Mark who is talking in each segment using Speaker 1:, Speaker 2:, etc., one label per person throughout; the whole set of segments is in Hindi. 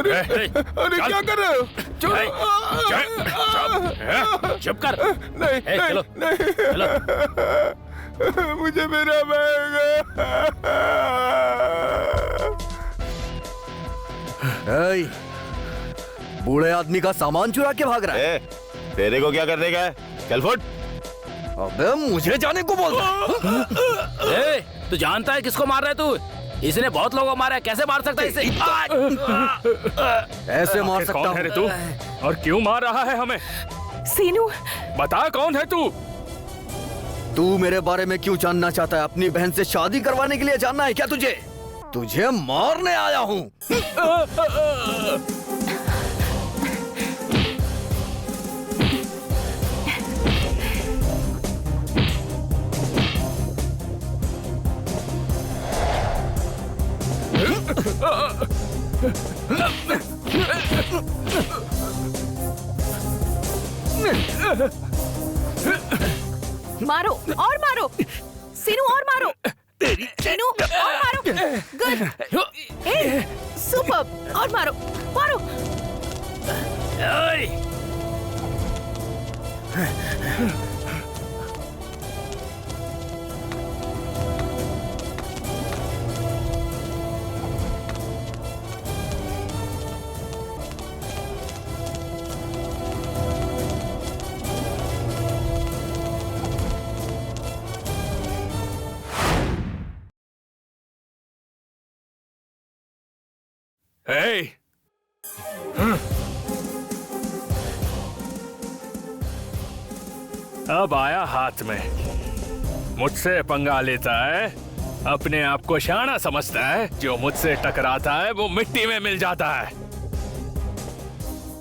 Speaker 1: अरे अरे क्या कर रहे हो?
Speaker 2: चुप कर।
Speaker 1: नहीं
Speaker 2: चलो
Speaker 1: नहीं
Speaker 2: चलो।
Speaker 1: मुझे मेरा बैग।
Speaker 3: बूढ़े आदमी का सामान चुरा के भाग रहा है।
Speaker 1: तेरे को क्या करने का है? चल फुट।
Speaker 3: अबे मुझे जाने को बोल रहा है।
Speaker 2: तू जानता है किसको मार रहा है तू? इसने बहुत लोगों को मारा है, कैसे मार सकता है इसे?
Speaker 3: ऐसे मार सकता
Speaker 4: कौन है रे तू और क्यों मार रहा है हमें?
Speaker 5: सीनू,
Speaker 4: बता कौन है तू?
Speaker 3: तू मेरे बारे में क्यों जानना चाहता है? अपनी बहन से शादी करवाने के लिए जानना है क्या तुझे? तुझे मारने आया हूँ।
Speaker 5: मारो और मारो। सीनू और मारो। सीनू और मारो। गुड। सुपर। और मारो मारो।
Speaker 4: अब आया हाथ में। मुझसे पंगा लेता है, अपने आप को शाना समझता है। जो मुझसे टकराता है वो मिट्टी में मिल जाता है।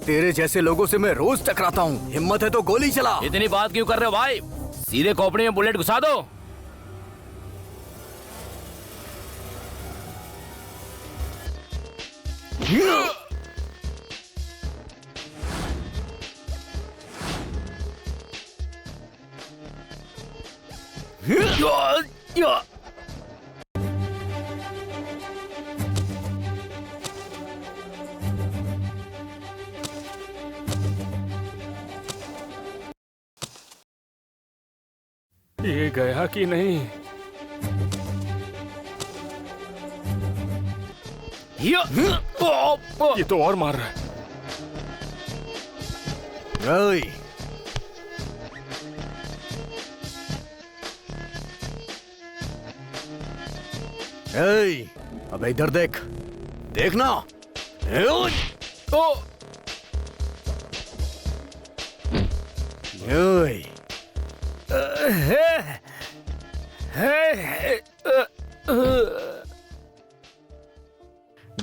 Speaker 3: तेरे जैसे लोगों से मैं रोज टकराता हूँ। हिम्मत है तो गोली चला।
Speaker 2: इतनी बात क्यों कर रहे हो भाई? सीधे खोपड़ी में बुलेट घुसा दो।
Speaker 4: ये गया कि नहीं? ये तो और मार रहा है।
Speaker 3: अबे इधर देख। देखना।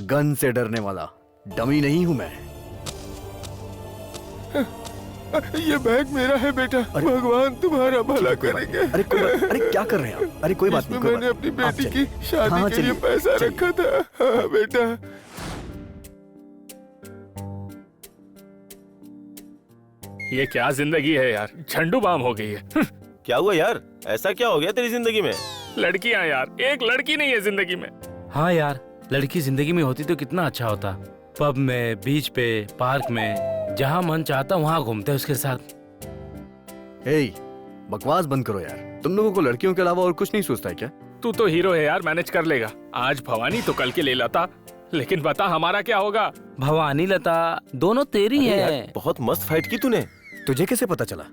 Speaker 3: गन से डरने वाला डमी नहीं हूं मैं।
Speaker 1: ये बैग मेरा है बेटा। भगवान तुम्हारा भला करेंगे।
Speaker 3: अरे क्या कर रहे हैं आप? अरे कोई बात नहीं।
Speaker 1: मैंने अपनी बेटी की शादी के लिए पैसा रखा था। हाँ बेटा।
Speaker 4: ये क्या जिंदगी है यार, झंडू बाम हो गई है।
Speaker 1: क्या हुआ यार? ऐसा क्या हो गया तेरी जिंदगी में?
Speaker 4: लड़कियां यार, एक लड़की नहीं है जिंदगी में।
Speaker 2: हाँ यार, लड़की जिंदगी में होती तो कितना अच्छा होता। पब में, बीच पे, पार्क में, जहाँ मन चाहता वहाँ घूमते उसके साथ।
Speaker 3: बकवास बंद करो यार। तुम लोगों को लड़कियों के अलावा और कुछ नहीं सोचता है क्या?
Speaker 4: तू तो हीरो है यार, मैनेज कर लेगा। आज भवानी तो कल के ले लता। लेकिन बता हमारा क्या होगा?
Speaker 2: भवानी लता दोनों तेरी है।
Speaker 1: बहुत मस्त फाइट की तूने।
Speaker 3: तुझे कैसे पता चला?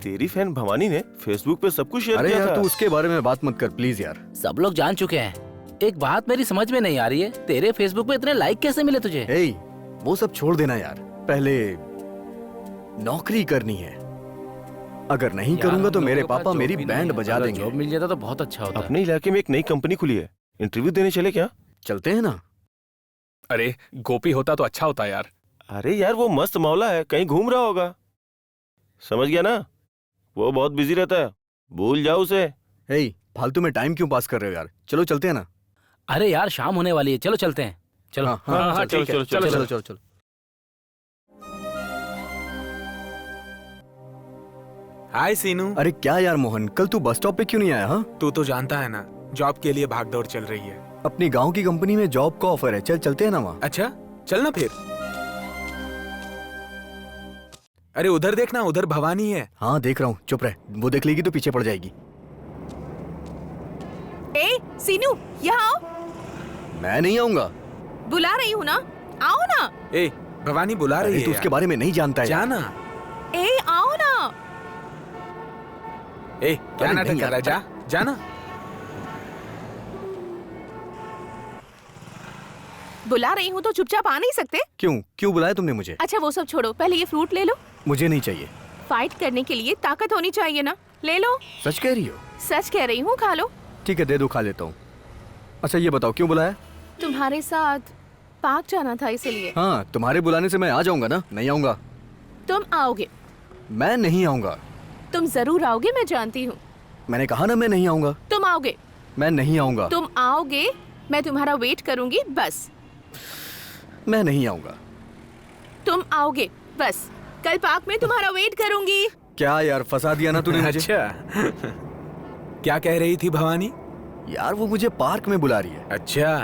Speaker 1: तेरी फैन भवानी ने फेसबुक पे सब कुछ शेयर
Speaker 3: अरे
Speaker 1: किया
Speaker 3: यार
Speaker 1: था।
Speaker 3: तू उसके बारे में बात मत कर प्लीज यार।
Speaker 2: सब लोग जान चुके हैं। एक बात मेरी समझ में नहीं आ रही है, तेरे फेसबुक पे इतने लाइक कैसे मिले तुझे?
Speaker 3: वो सब छोड़ देना यार। पहले नौकरी करनी है। अगर नहीं करूंगा तो मेरे पापा मेरी बैंड बजा देंगे।
Speaker 2: जॉब मिल जाता तो बहुत अच्छा होता।
Speaker 1: अपने इलाके में एक नई कंपनी खुली है, इंटरव्यू देने चले क्या?
Speaker 3: चलते हैं ना।
Speaker 4: अरे गोपी होता तो अच्छा होता यार।
Speaker 1: अरे यार वो मस्त मौला है, कहीं घूम रहा होगा। समझ गया ना? वो बहुत बिजी रहता है, भूल जाओ उसे।
Speaker 3: फालतू में टाइम क्यों पास कर रहे हो यार? चलो चलते हैं ना।
Speaker 2: अरे यार शाम होने वाली है, चलो चलते हैं। चलो।
Speaker 4: हाँ, ठीक है,
Speaker 3: चलो।
Speaker 6: हाय सीनू।
Speaker 3: अरे क्या यार मोहन, कल तू बस स्टॉप पे क्यों नहीं आया? हाँ
Speaker 6: तू तो जानता है ना, जॉब के लिए भागदौड़ चल रही है।
Speaker 3: अपनी गांव की कंपनी में जॉब का ऑफर है। चलते हैं ना वहाँ।
Speaker 6: अच्छा चल ना फिर। अरे उधर देखना, उधर भवानी है।
Speaker 3: हाँ देख रहा हूँ, चुप रह, वो देख लेगी तो पीछे पड़ जाएगी।
Speaker 5: ए सीनू, यहाँ आओ।
Speaker 3: मैं नहीं आऊंगा।
Speaker 5: बुला रही हूँ ना, आओ ना।
Speaker 6: ए भवानी बुला रही
Speaker 3: अरे
Speaker 6: है
Speaker 3: तू उसके
Speaker 6: यार।
Speaker 3: बारे में नहीं जानता है।
Speaker 6: जाना।
Speaker 5: ए आओ ना।
Speaker 6: ए क्या
Speaker 3: अरे
Speaker 6: नाटक
Speaker 3: नहीं
Speaker 6: कर रहा है?
Speaker 3: यार।
Speaker 6: जा जाना।
Speaker 5: बुला रही हूँ तो चुपचाप आ नहीं सकते?
Speaker 3: क्यों क्यों बुलाया तुमने मुझे?
Speaker 5: अच्छा वो सब छोड़ो, पहले ये फ्रूट ले लो।
Speaker 3: मुझे नहीं चाहिए।
Speaker 5: फाइट करने के लिए ताकत होनी चाहिए ना, ले लो।
Speaker 3: सच कह रही हो?
Speaker 5: सच कह रही हूँ, खा लो।
Speaker 3: ठीक है दे दो, खा लेता हूँ। अच्छा ये बताओ क्यों बुलाया?
Speaker 5: तुम्हारे साथ पार्क जाना था इसलिए।
Speaker 3: हाँ तुम्हारे बुलाने से मैं आ जाऊंगा ना? नहीं आऊंगा।
Speaker 5: तुम आओगे।
Speaker 3: मैं नहीं आऊंगा।
Speaker 5: तुम जरूर आओगे, मैं जानती हूँ।
Speaker 3: मैंने कहा ना मैं नहीं आऊंगा।
Speaker 5: तुम आओगे।
Speaker 3: मैं नहीं आऊंगा।
Speaker 5: तुम आओगे, मैं तुम्हारा वेट करूंगी, बस।
Speaker 3: मैं नहीं आऊंगा।
Speaker 5: तुम आओगे, बस। कल पार्क में तुम्हारा वेट करूंगी।
Speaker 3: क्या यार, फंसा दिया ना तूने मुझे।
Speaker 6: अच्छा क्या कह रही थी भवानी?
Speaker 3: यार वो मुझे पार्क में बुला रही है।
Speaker 6: अच्छा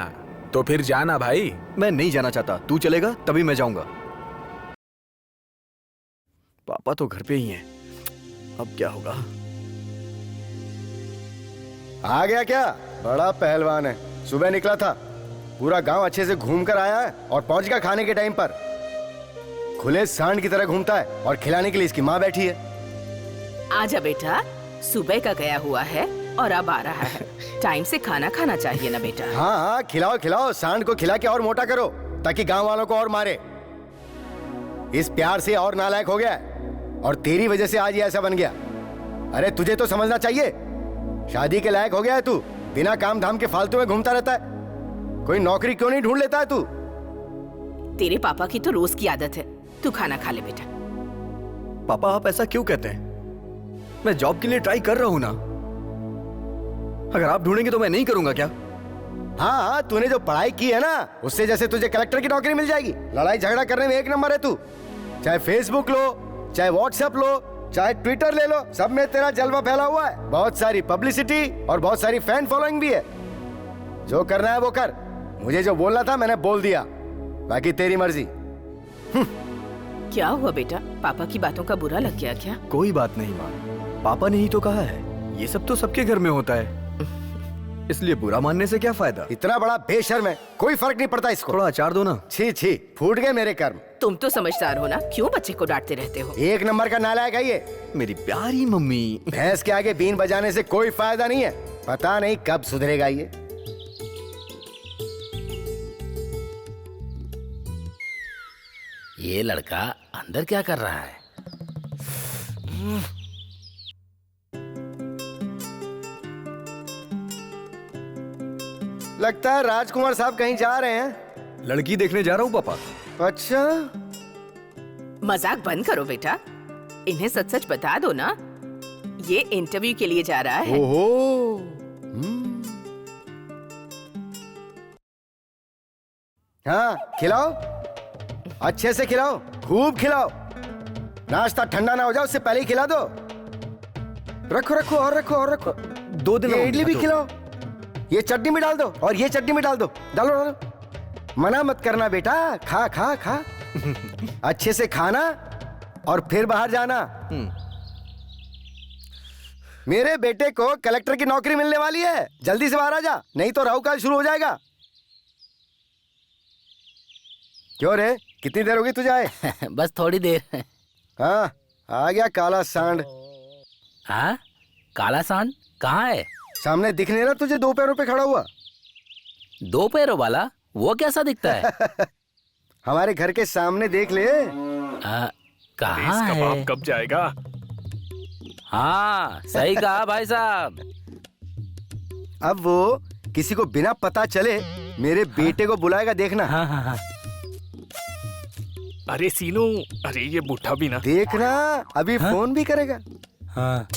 Speaker 6: तो फिर जाना भाई।
Speaker 3: मैं नहीं जाना चाहता, तू चलेगा तभी मैं जाऊंगा। पापा तो घर पे ही हैं। अब क्या होगा?
Speaker 7: आ गया क्या? बड़ा पहलवान है। सुबह निकला था, पूरा गांव अच्छे से घूम कर आया है और पहुंच गया खाने के टाइम पर। खुले सांड की तरह घूमता है और खिलाने के लिए इसकी माँ बैठी है।
Speaker 5: आजा बेटा, सुबह का गया हुआ है और अब आ रहा है। टाइम से खाना खाना चाहिए ना बेटा।
Speaker 7: हाँ हाँ खिलाओ खिलाओ, सांड को खिला के और मोटा करो ताकि गांव वालों को और मारे। इस प्यार से और नालायक हो गया है और तेरी वजह से आज ये ऐसा बन गया। अरे तुझे तो समझना चाहिए, शादी के लायक हो गया है तू। बिना काम धाम के फालतू में घूमता रहता है। कोई नौकरी क्यों नहीं ढूंढ लेता है तू?
Speaker 5: तेरे पापा की तो रोज की आदत है। तू खाना खा ले बेटा।
Speaker 3: पापा आप ऐसा क्यों कहते हैं? मैं जॉब के लिए ट्राई कर रहा हूं ना। अगर आप ढूंढेंगे तो मैं नहीं करूंगा क्या?
Speaker 7: हाँ हाँ, तूने जो पढ़ाई की है ना, उससे जैसे तुझे कलेक्टर की नौकरी मिल जाएगी। लड़ाई झगड़ा करने में एक नंबर है तू। चाहे फेसबुक लो, चाहे व्हाट्सएप लो, चाहे ट्विटर ले लो, सब में तेरा जलवा फैला हुआ है। बहुत सारी पब्लिसिटी और बहुत सारी फैन फॉलोइंग भी है। जो करना है वो कर। मुझे जो बोलना था मैंने बोल दिया, बाकी तेरी मर्जी।
Speaker 5: क्या हुआ बेटा, पापा की बातों का बुरा लग गया क्या?
Speaker 3: कोई बात नहीं माँ, पापा ने ही तो कहा है। ये सब तो सबके घर में होता है, इसलिए बुरा मानने से क्या फायदा?
Speaker 7: इतना बड़ा बेशर्म है, कोई फर्क नहीं पड़ता इसको।
Speaker 3: थोड़ा अचार दो ना।
Speaker 7: छी छी, फूट गए मेरे कर्म।
Speaker 5: तुम तो समझदार हो ना, क्यों बच्चे को डांटते रहते हो?
Speaker 7: एक नंबर का नालायक है ये।
Speaker 3: मेरी प्यारी मम्मी।
Speaker 7: भैंस के आगे बीन बजाने से कोई फायदा नहीं है। पता नहीं कब सुधरेगा ये।
Speaker 2: ये लड़का अंदर क्या कर रहा है?
Speaker 7: लगता है राजकुमार साहब कहीं जा रहे हैं।
Speaker 3: लड़की देखने जा रहा हूँ पापा।
Speaker 7: अच्छा,
Speaker 5: मजाक बंद करो बेटा, इन्हें सच सच बता दो ना, ये इंटरव्यू के लिए जा रहा है।
Speaker 7: ओहो। हाँ खिलाओ, अच्छे से खिलाओ, खूब खिलाओ। नाश्ता ठंडा ना हो जाए उससे पहले ही खिला दो। रखो रखो और रखो और रखो।
Speaker 3: 2 दिन
Speaker 7: ये इडली भी खिलाओ, ये चटनी भी डाल दो और ये चटनी भी डाल दो। डालो डालो, मना मत करना बेटा, खा खा खा। अच्छे से खाना और फिर बाहर जाना। मेरे बेटे को कलेक्टर की नौकरी मिलने वाली है, जल्दी से बाहर आ जा, नहीं तो राहुकाल शुरू हो जाएगा। क्यों रे, कितनी देर होगी तुझे आए?
Speaker 2: बस थोड़ी देर।
Speaker 7: हाँ आ गया काला सांड।
Speaker 2: हाँ, काला सांड कहाँ है?
Speaker 7: सामने दिख नहीं रहा तुझे, 2 पैरों पे खड़ा हुआ?
Speaker 2: 2 पैरों वाला? वो कैसा दिखता है?
Speaker 7: हमारे घर के सामने देख ले।
Speaker 2: कहाँ है?
Speaker 4: कबाब कब जाएगा?
Speaker 2: हाँ सही कहा भाई साहब।
Speaker 7: अब वो किसी को बिना पता चले मेरे बेटे को बुलाएगा, देखना।
Speaker 2: हाँ हाँ हाँ।
Speaker 4: अरे सीनू, अरे ये बूढ़ा भी ना।
Speaker 7: देखना अभी फोन भी करेगा।
Speaker 2: हाँ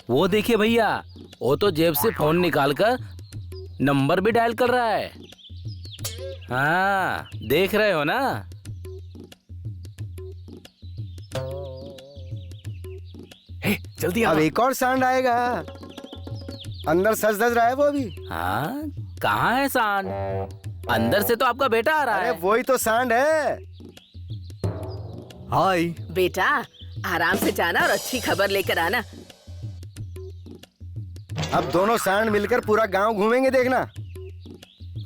Speaker 2: वो देखिए भैया, वो तो जेब से फोन निकालकर नंबर भी डायल कर रहा है। हाँ देख रहे हो ना?
Speaker 4: हे, जल्दी
Speaker 7: अब
Speaker 4: आ।
Speaker 7: एक और सांड आएगा। अंदर सज धज रहा है वो अभी।
Speaker 2: हाँ कहाँ है सांड? अंदर से तो आपका बेटा आ रहा
Speaker 7: अरे
Speaker 2: है।
Speaker 7: वही तो सांड है।
Speaker 3: हाय।
Speaker 5: बेटा आराम से जाना और अच्छी खबर लेकर आना।
Speaker 7: अब दोनों सांड मिलकर पूरा गांव घूमेंगे, देखना।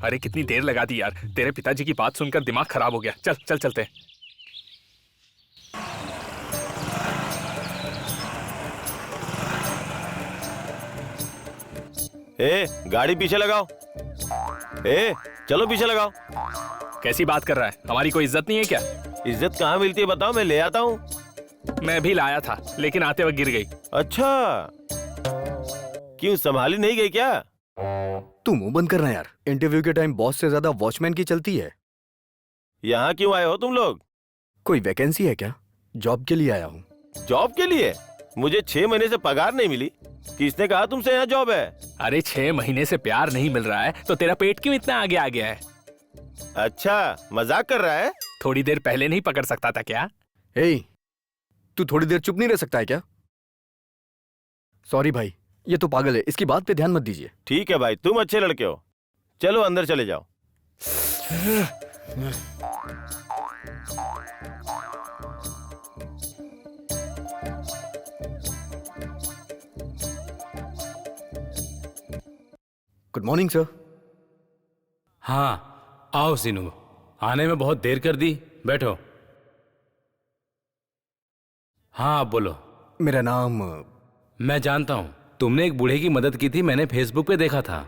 Speaker 4: अरे कितनी देर लगा दी यार, तेरे पिताजी की बात सुनकर दिमाग खराब हो गया। चल चल चलते हैं।
Speaker 1: ए गाड़ी पीछे लगाओ। ए चलो पीछे लगाओ।
Speaker 4: कैसी बात कर रहा है, हमारी कोई इज्जत नहीं है क्या?
Speaker 1: इज्जत कहाँ मिलती है बताओ, मैं ले आता हूँ।
Speaker 4: मैं भी लाया था लेकिन आते वक्त गिर गई।
Speaker 1: अच्छा, क्यों संभाली नहीं गई क्या?
Speaker 3: तू मुंह बंद करना यार। इंटरव्यू के टाइम बॉस से ज्यादा वॉचमैन की चलती है।
Speaker 1: यहाँ क्यों आए हो तुम लोग?
Speaker 3: कोई वैकेंसी है क्या? जॉब के लिए आया हूँ।
Speaker 1: जॉब के लिए? मुझे 6 महीने से पगार नहीं मिली। किसने कहा तुमसे यहाँ जॉब है?
Speaker 4: अरे 6 महीने से प्यार नहीं मिल रहा है तो तेरा पेट क्यों इतना आगे आ गया है?
Speaker 1: अच्छा, मजाक कर रहा है?
Speaker 4: थोड़ी देर पहले नहीं पकड़ सकता था क्या?
Speaker 3: ए, तू थोड़ी देर चुप नहीं रह सकता है क्या? सॉरी भाई, ये तो पागल है, इसकी बात पे ध्यान मत दीजिए।
Speaker 1: ठीक है भाई, तुम अच्छे लड़के हो। चलो अंदर चले जाओ।
Speaker 3: Good morning sir.
Speaker 2: हाँ आओ सीनू, आने में बहुत देर कर दी, बैठो। हाँ आप बोलो।
Speaker 3: मेरा नाम
Speaker 2: मैं जानता हूँ, तुमने एक बूढ़े की मदद की थी, मैंने फेसबुक पे देखा था।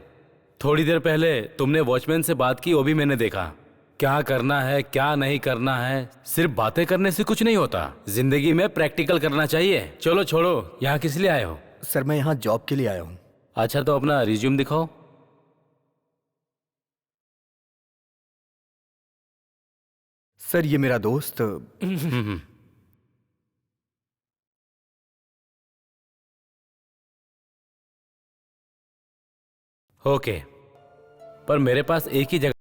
Speaker 2: थोड़ी देर पहले तुमने वॉचमैन से बात की, वो भी मैंने देखा। क्या करना है क्या नहीं करना है, सिर्फ बातें करने से कुछ नहीं होता, जिंदगी में प्रैक्टिकल करना चाहिए। चलो छोड़ो, यहाँ किस लिए आए हो?
Speaker 3: सर मैं यहाँ जॉब के लिए आया हूँ।
Speaker 2: अच्छा तो अपना रिज्यूम दिखाओ।
Speaker 3: सर ये मेरा दोस्त
Speaker 2: ओके, पर मेरे पास एक ही जगह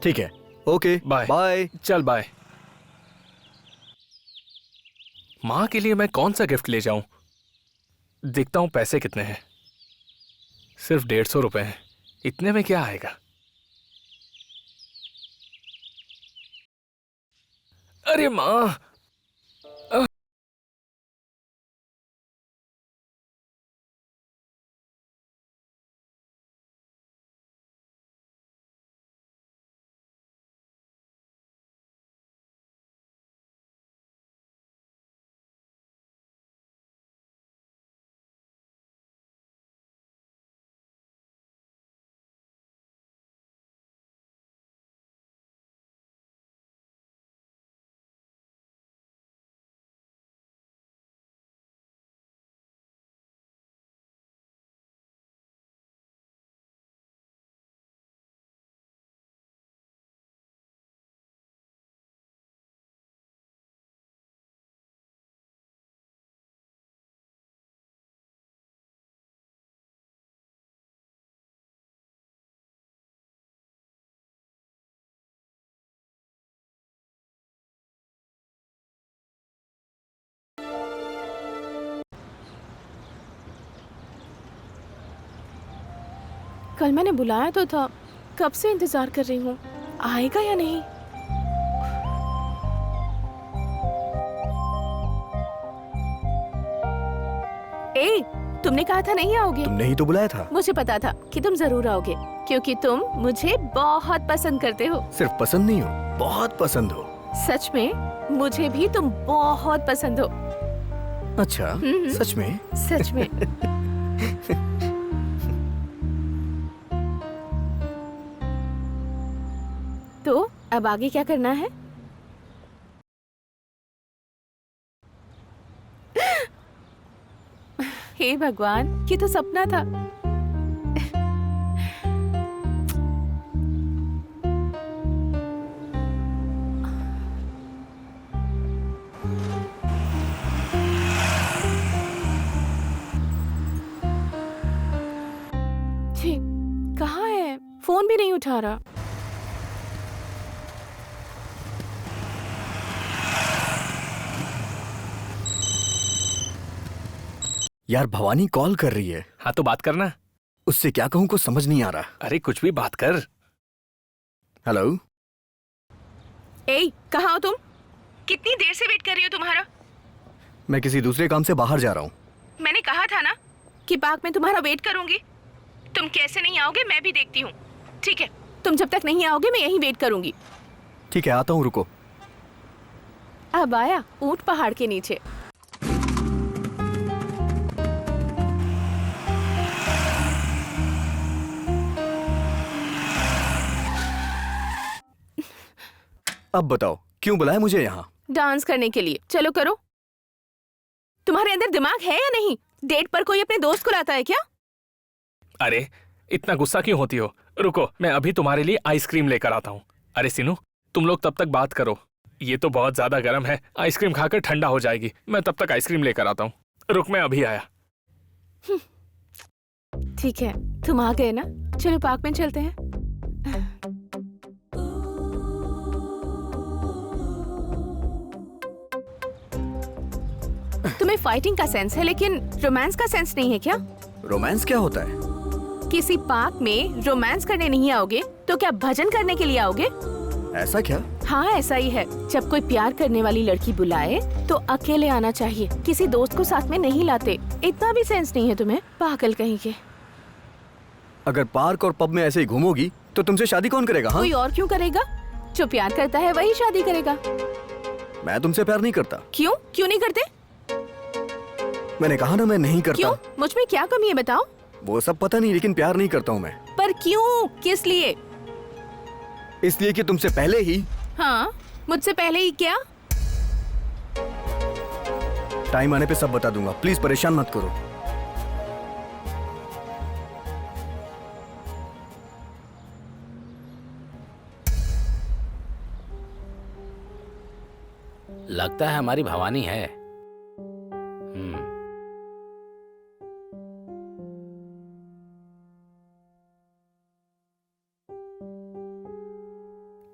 Speaker 3: ठीक है। Okay
Speaker 4: bye.
Speaker 3: बाय।
Speaker 4: चल बाय। माँ के लिए मैं कौन सा गिफ्ट ले जाऊं? देखता हूं पैसे कितने हैं। सिर्फ 150 रुपए हैं, इतने में क्या आएगा? अरे माँ,
Speaker 8: कल मैंने बुलाया तो था, कब से इंतजार कर रही हूँ, आएगा या नहीं? ए, तुमने कहा था नहीं आओगे।
Speaker 3: तुमने ही तो बुलाया था।
Speaker 8: मुझे पता था कि तुम जरूर आओगे, क्योंकि तुम मुझे बहुत पसंद करते हो।
Speaker 3: सिर्फ पसंद नहीं हो, बहुत पसंद हो।
Speaker 8: सच में मुझे भी तुम बहुत पसंद हो।
Speaker 3: अच्छा, सच में?
Speaker 8: सच में। तो अब आगे क्या करना है? हे भगवान, ये तो सपना था। ठीक, कहाँ है? फोन भी नहीं उठा रहा।
Speaker 3: यार भवानी कॉल कर रही है।
Speaker 4: हाँ तो बात करना।
Speaker 3: उससे क्या कहूँ कुछ समझ नहीं आ रहा।
Speaker 4: अरे कुछ भी बात कर।
Speaker 3: हेलो।
Speaker 8: ए, कहाँ हो तुम? कितनी देर से वेट कर रही हो तुम्हारा?
Speaker 3: मैं किसी दूसरे काम से बाहर जा रहा हूँ।
Speaker 8: मैंने कहा था ना कि पार्क में तुम्हारा वेट करूंगी। तुम कैसे नहीं आओगे मैं भी देखती हूँ। ठीक है, तुम जब तक नहीं आओगे मैं यहीं वेट करूंगी।
Speaker 3: ठीक है, आता हूँ, रुको।
Speaker 8: अब आया ऊंट पहाड़ के नीचे।
Speaker 3: अब बताओ क्यों बुलाया मुझे यहाँ?
Speaker 8: डांस करने के लिए। चलो करो। तुम्हारे अंदर दिमाग है या नहीं? डेट पर कोई अपने दोस्त को लाता है क्या?
Speaker 4: अरे इतना गुस्सा क्यों होती हो? रुको, मैं अभी तुम्हारे लिए आइसक्रीम लेकर आता हूँ। अरे सिनू, तुम लोग तब तक बात करो। ये तो बहुत ज्यादा गर्म है, आइसक्रीम खाकर ठंडा हो जाएगी। मैं तब तक आइसक्रीम लेकर आता हूँ। रुक, मैं अभी आया।
Speaker 8: ठीक है, तुम आ गए ना, चलो पार्क में चलते हैं। तुम्हें फाइटिंग का सेंस है लेकिन रोमांस का सेंस नहीं है क्या?
Speaker 3: रोमांस क्या होता है?
Speaker 8: किसी पार्क में रोमांस करने नहीं आओगे तो क्या भजन करने के लिए आओगे?
Speaker 3: ऐसा क्या?
Speaker 8: हाँ ऐसा ही है। जब कोई प्यार करने वाली लड़की बुलाए तो अकेले आना चाहिए, किसी दोस्त को साथ में नहीं लाते। इतना भी सेंस नहीं है तुम्हें, पागल कहीं के।
Speaker 3: अगर पार्क और पब में ऐसे ही घूमोगी तो तुमसे शादी कौन करेगा? हाँ?
Speaker 8: कोई और क्यों करेगा? जो प्यार करता है वही शादी करेगा।
Speaker 3: मैं तुमसे प्यार नहीं करता।
Speaker 8: क्यों? क्यों नहीं करते?
Speaker 3: मैंने कहा ना मैं नहीं करता।
Speaker 8: क्यों? मुझ में क्या कमी है बताओ?
Speaker 3: वो सब पता नहीं, लेकिन प्यार नहीं करता हूँ मैं।
Speaker 8: पर क्यों? किस लिए?
Speaker 3: इसलिए कि तुमसे पहले ही।
Speaker 8: हाँ, मुझसे पहले ही क्या?
Speaker 3: टाइम आने पे सब बता दूंगा, प्लीज परेशान मत करो।
Speaker 2: लगता है हमारी भवानी है।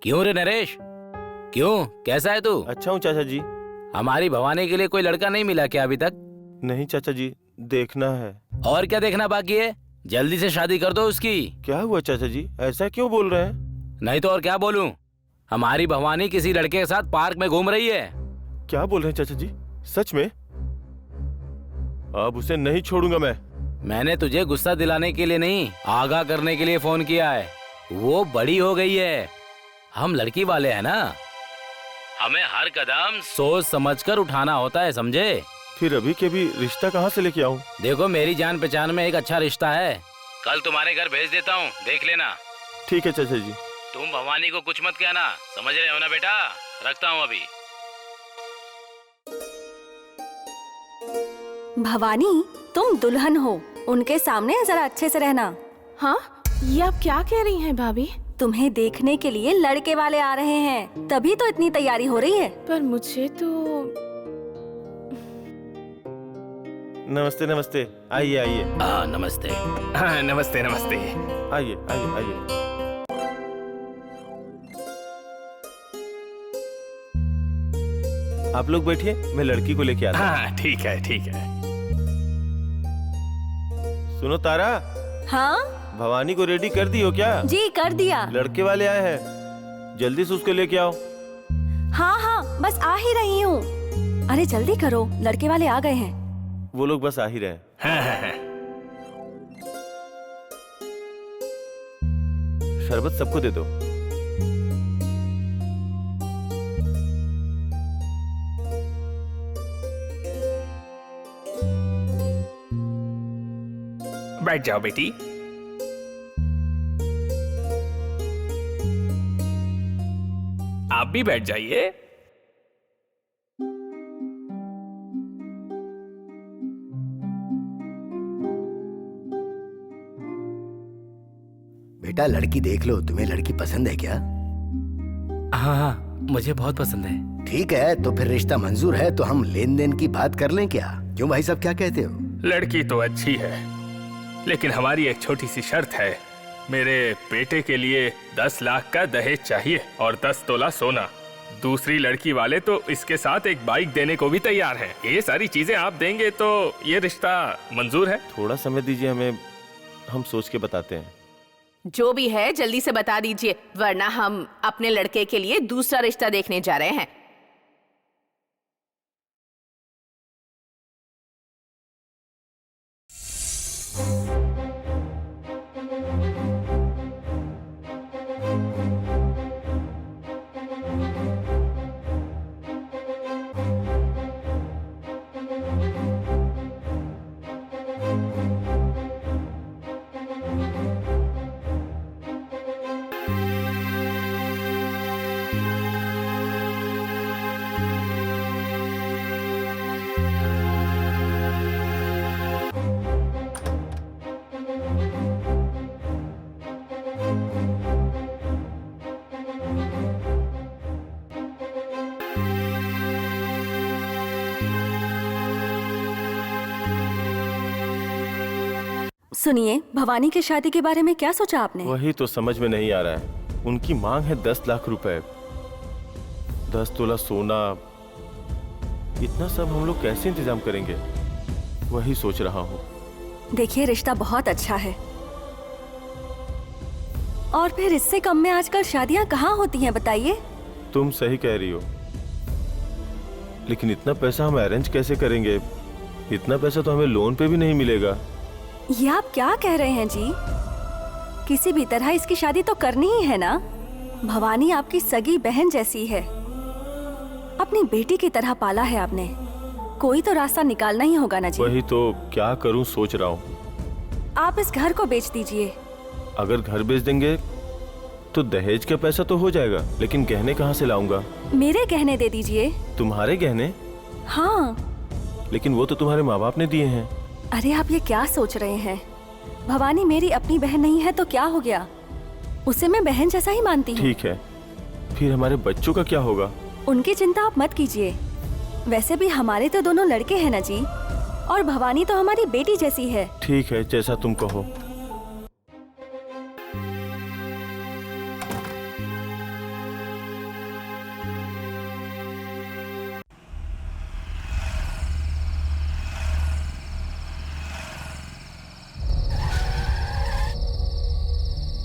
Speaker 2: क्यों रे नरेश, क्यों, कैसा है तू?
Speaker 1: अच्छा हूँ चाचा जी।
Speaker 2: हमारी भवानी के लिए कोई लड़का नहीं मिला क्या अभी तक?
Speaker 1: नहीं चाचा जी, देखना है।
Speaker 2: और क्या देखना बाकी है? जल्दी से शादी कर दो उसकी।
Speaker 1: क्या हुआ चाचा जी, ऐसा क्यों बोल रहे हैं?
Speaker 2: नहीं तो और क्या बोलूं? हमारी भवानी किसी लड़के के साथ पार्क में घूम रही है।
Speaker 1: क्या बोल रहे हैं चाचा जी, सच में? अब उसे नहीं छोड़ूंगा मैं।
Speaker 2: मैंने तुझे गुस्सा दिलाने के लिए नहीं, आगाह करने के लिए फोन किया है। वो बड़ी हो गई है, हम लड़की वाले हैं ना, हमें हर कदम सोच समझकर उठाना होता है, समझे?
Speaker 1: फिर अभी के भी रिश्ता कहाँ से लेके आऊं?
Speaker 2: देखो मेरी जान पहचान में एक अच्छा रिश्ता है, कल तुम्हारे घर भेज देता हूँ, देख लेना।
Speaker 1: ठीक है चाचा जी।
Speaker 2: तुम भवानी को कुछ मत कहना, समझ रहे हो ना बेटा? रखता हूँ अभी।
Speaker 9: भवानी, तुम दुल्हन हो, उनके सामने जरा अच्छे से रहना।
Speaker 8: हाँ, ये आप क्या कह रही हैं भाभी?
Speaker 9: तुम्हें देखने के लिए लड़के वाले आ रहे हैं, तभी तो इतनी तैयारी हो रही है।
Speaker 8: पर मुझे तो।
Speaker 1: नमस्ते नमस्ते, आइए आइए।
Speaker 2: नमस्ते।
Speaker 4: हाँ नमस्ते नमस्ते।
Speaker 1: आइए आइए आइए। आप लोग बैठिए, मैं लड़की को लेके आता हूँ।
Speaker 4: हाँ ठीक है ठीक है।
Speaker 1: सुनो तारा।
Speaker 9: हाँ
Speaker 1: भवानी को रेडी कर दी हो क्या?
Speaker 9: जी कर दिया।
Speaker 1: लड़के वाले आए हैं, जल्दी से उसको लेके आओ।
Speaker 9: हाँ हाँ बस आ ही रही हूँ। अरे जल्दी करो, लड़के वाले आ गए हैं।
Speaker 1: वो लोग बस आ ही रहे हैं। शरबत सबको दे दो।
Speaker 4: बैठ जाओ बेटी। आप भी बैठ जाइए।
Speaker 7: बेटा लड़की देख लो, तुम्हें लड़की पसंद है क्या?
Speaker 2: हाँ हाँ मुझे बहुत पसंद है।
Speaker 7: ठीक है, तो फिर रिश्ता मंजूर है तो हम लेन देन की बात कर लें क्या? क्यों भाई साहब, क्या कहते हो?
Speaker 4: लड़की तो अच्छी है, लेकिन हमारी एक छोटी सी शर्त है। मेरे बेटे के लिए 10 लाख का दहेज चाहिए और 10 तोला सोना। दूसरी लड़की वाले तो इसके साथ एक बाइक देने को भी तैयार हैं। ये सारी चीजें आप देंगे तो ये रिश्ता मंजूर है।
Speaker 1: थोड़ा समय दीजिए हमें, हम सोच के बताते हैं।
Speaker 5: जो भी है जल्दी से बता दीजिए, वरना हम अपने लड़के के लिए दूसरा रिश्ता देखने जा रहे हैं।
Speaker 9: सुनिए, भवानी की शादी के बारे में क्या सोचा आपने?
Speaker 1: वही तो समझ में नहीं आ रहा है। उनकी मांग है 10 लाख रुपए, 10 तोला सोना। इतना सब हम लोग कैसे इंतजाम करेंगे, वही सोच रहा हूँ।
Speaker 9: देखिए रिश्ता बहुत अच्छा है, और फिर इससे कम में आजकल शादियां कहाँ होती हैं बताइए?
Speaker 1: तुम सही कह रही हो, लेकिन इतना पैसा हम अरेंज कैसे करेंगे? इतना पैसा तो हमें लोन पे भी नहीं मिलेगा।
Speaker 9: ये आप क्या कह रहे हैं जी? किसी भी तरह इसकी शादी तो करनी ही है ना। भवानी आपकी सगी बहन जैसी है, अपनी बेटी की तरह पाला है आपने। कोई तो रास्ता निकालना ही होगा ना जी।
Speaker 1: वही तो, क्या करूं सोच रहा हूँ।
Speaker 9: आप इस घर को बेच दीजिए।
Speaker 1: अगर घर बेच देंगे तो दहेज का पैसा तो हो जाएगा, लेकिन गहने कहाँ से लाऊंगा?
Speaker 9: मेरे गहने दे दीजिए।
Speaker 1: तुम्हारे गहने?
Speaker 9: हाँ।
Speaker 1: लेकिन वो तो तुम्हारे माँ बाप ने दिए हैं।
Speaker 9: अरे आप ये क्या सोच रहे हैं? भवानी मेरी अपनी बहन नहीं है तो क्या हो गया, उसे मैं बहन जैसा ही मानती हूँ।
Speaker 1: ठीक है, फिर हमारे बच्चों का क्या होगा?
Speaker 9: उनकी चिंता आप मत कीजिए। वैसे भी हमारे तो दोनों लड़के हैं ना जी, और भवानी तो हमारी बेटी जैसी है।
Speaker 1: ठीक है, जैसा तुम कहो।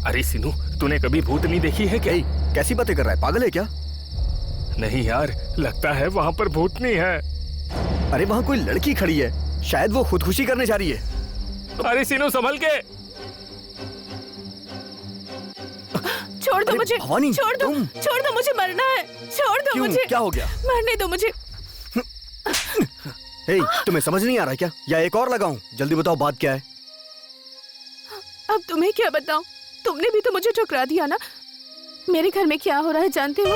Speaker 4: अरे सिनू, तूने कभी भूत नहीं देखी है क्या?
Speaker 3: कैसी बातें कर रहा है, पागल है क्या?
Speaker 4: नहीं यार, लगता है वहाँ पर भूतनी है।
Speaker 3: अरे वहाँ कोई लड़की खड़ी है, शायद वो खुदकुशी करने जा रही है।
Speaker 4: अरे सिनू संभल के।
Speaker 5: छोड़ दो मुझे,
Speaker 3: भवानी,
Speaker 5: छोड़ दो, छोड़ दो, मुझे मरना है। छोड़ दो मुझे।
Speaker 3: क्या हो गया?
Speaker 5: मरने दो मुझे।
Speaker 3: हे, तुम्हें समझ नहीं आ रहा क्या? या एक और लगाऊं? जल्दी बताओ बात क्या है?
Speaker 5: अब तुम्हें क्या बताऊं? तुमने भी तो मुझे ठुकरा दिया ना। मेरे घर में क्या हो रहा है जानते हो?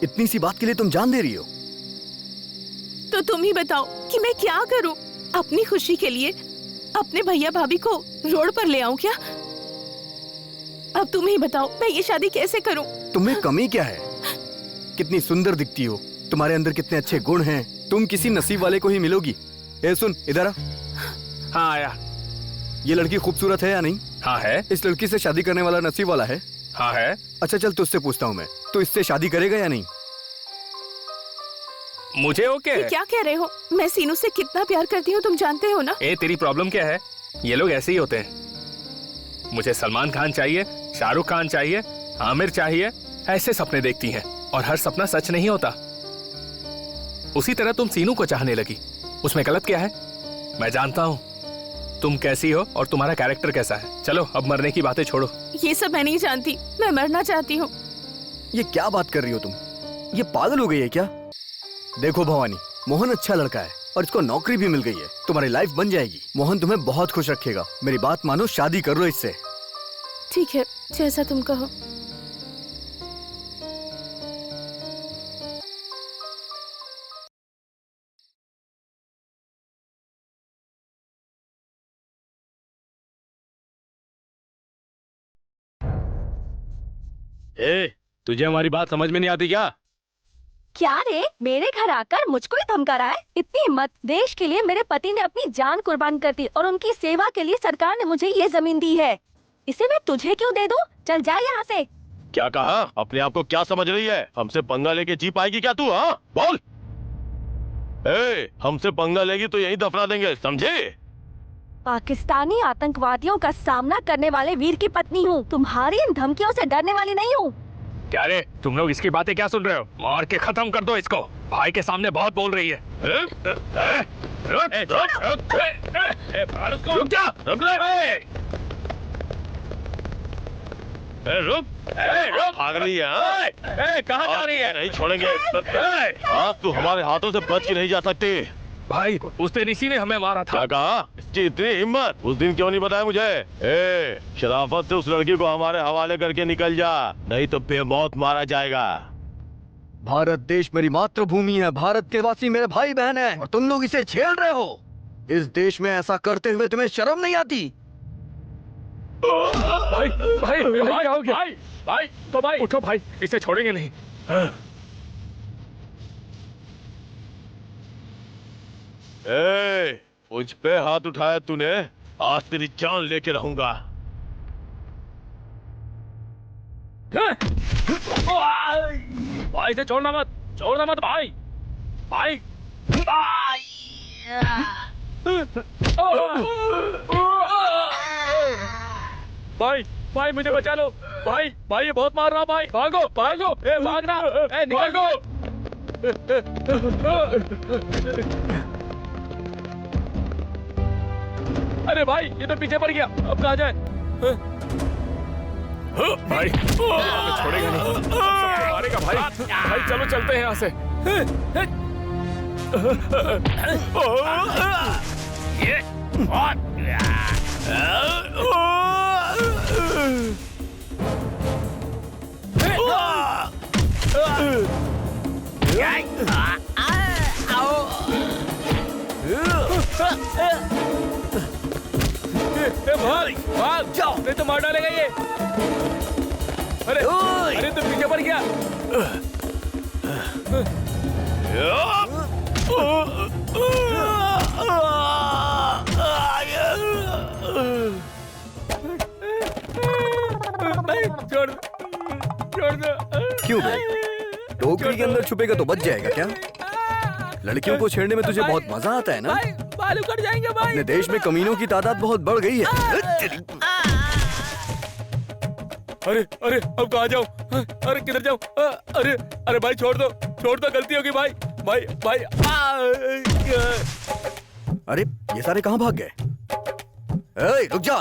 Speaker 3: इतनी सी बात के लिए तुम जान दे रही हो?
Speaker 5: तो तुम ही बताओ कि मैं क्या करूं? अपनी खुशी के लिए अपने भैया भाभी को रोड पर ले आऊं क्या? अब तुम ही बताओ, मैं ये शादी कैसे करूं?
Speaker 3: तुम्हें कमी क्या है? कितनी सुंदर दिखती हो, तुम्हारे अंदर कितने अच्छे गुण हैं। तुम किसी नसीब वाले को ही मिलोगी। ए सुन, इधर आ।
Speaker 4: हाँ आया।
Speaker 3: ये लड़की खूबसूरत है या नहीं?
Speaker 4: हाँ है।
Speaker 3: इस लड़की से शादी करने वाला नसीब वाला है?
Speaker 4: हाँ है।
Speaker 3: अच्छा चल तुझसे पूछता हूँ मैं, तो इससे शादी करेगा या नहीं?
Speaker 4: मुझे ओके
Speaker 5: ये
Speaker 4: है।
Speaker 5: क्या कह रहे हो? मैं सीनू से कितना प्यार करती हूँ तुम जानते हो ना।
Speaker 4: तेरी प्रॉब्लम क्या है? ये लोग ऐसे ही होते हैं। मुझे सलमान खान चाहिए, शाहरुख खान चाहिए, आमिर चाहिए, ऐसे सपने देखती हैं। और हर सपना सच नहीं होता। उसी तरह तुम सीनू को चाहने लगी, उसमें गलत क्या है? मैं जानता हूँ तुम कैसी हो और तुम्हारा कैरेक्टर कैसा है। चलो अब मरने की बातें छोड़ो।
Speaker 5: ये सब मैं नहीं जानती, मैं मरना चाहती हूँ।
Speaker 3: ये क्या बात कर रही हो तुम? ये पागल हो गई है क्या? देखो भवानी, मोहन अच्छा लड़का है और इसको नौकरी भी मिल गई है, तुम्हारी लाइफ बन जाएगी। मोहन तुम्हें बहुत खुश रखेगा। मेरी बात मानो, शादी कर लो इससे।
Speaker 5: ठीक है, जैसा तुम कहो।
Speaker 2: तुझे हमारी बात समझ में नहीं आती क्या?
Speaker 9: क्या रे, मेरे घर आकर मुझको ही धमका रहा है? इतनी हिम्मत! देश के लिए मेरे पति ने अपनी जान कुर्बान कर दी और उनकी सेवा के लिए सरकार ने मुझे ये जमीन दी है। इसे मैं तुझे क्यों दे दूं? चल जा यहाँ से।
Speaker 1: क्या कहा? अपने आप को क्या समझ रही है? हमसे पंगा लेके जी पाएगी क्या तू? हाँ बोल। हमसे पंगा लेगी तो यहीं दफना देंगे, समझे?
Speaker 9: पाकिस्तानी आतंकवादियों का सामना करने वाले वीर की पत्नी हूँ। तुम्हारी इन धमकियों से डरने वाली नहीं हूँ।
Speaker 4: क्या रे, तुम लोग इसकी बातें क्या सुन रहे हो? मार के खत्म कर दो इसको। भाई के सामने बहुत बोल रही है। रुक जा, रुक ले। रुक, भाग रही है? कहाँ जा रही है? नहीं छोड़ेंगे। तू हमारे हाथों से बच के नहीं जा सकती। भाई, उस दिन इसी ने हमें मारा था। क्या कहा? इसकी इतनी हिम्मत? उस दिन क्यों नहीं बताया मुझे? शराफत से उस लड़की को हमारे हवाले करके निकल जा, नहीं तो बेमौत मारा जाएगा।
Speaker 3: भारत देश मेरी मातृभूमि है, भारत के वासी मेरे भाई बहन है, और तुम लोग इसे छेड़ रहे हो। इस देश में ऐसा करते हुए तुम्हें शर्म नहीं आती?
Speaker 4: भाई, भाई, भाई, क्या हो गया? भाई, तो भाई उठो भाई, इसे छोड़ेंगे नहीं।
Speaker 1: मुझ पे हाथ उठाया तूने, आज तेरी जान लेके रहूंगा।
Speaker 4: भाई इसे छोड़ना मत, छोड़ना मत भाई। भाई, भाई, भाई मुझे बचा लो। भाई, भाई ये बहुत मार रहा। भाई भागो, भागो, भागना, निकल गो। अरे भाई, ये तो पीछे पड़ गया, अब कहाँ जाए? भाई, छोड़ेगा नहीं, मारेगा भाई। भाई चलो चलते हैं यहाँ से। भाग, भाग जाओ, नहीं तो मार डालेगा ये। अरे, अरे तो पीछे पड़ गया। छोड़, छोड़ दो।
Speaker 3: क्यों भाई? टोकरी के अंदर छुपेगा तो बच जाएगा क्या? लड़कियों को छेड़ने में तुझे बहुत मजा आता है ना?
Speaker 4: बालू कट जाएंगे भाई।
Speaker 3: अपने देश में कमीनों की तादाद बहुत बढ़ गई है।
Speaker 4: अरे, अरे अब कहाँ जाऊँ? अरे किधर जाऊँ? अरे, अरे भाई छोड़ दो, छोड़ दो, गलती होगी भाई, भाई, भाई।
Speaker 3: अरे ये सारे कहाँ भाग गए? रुक जा।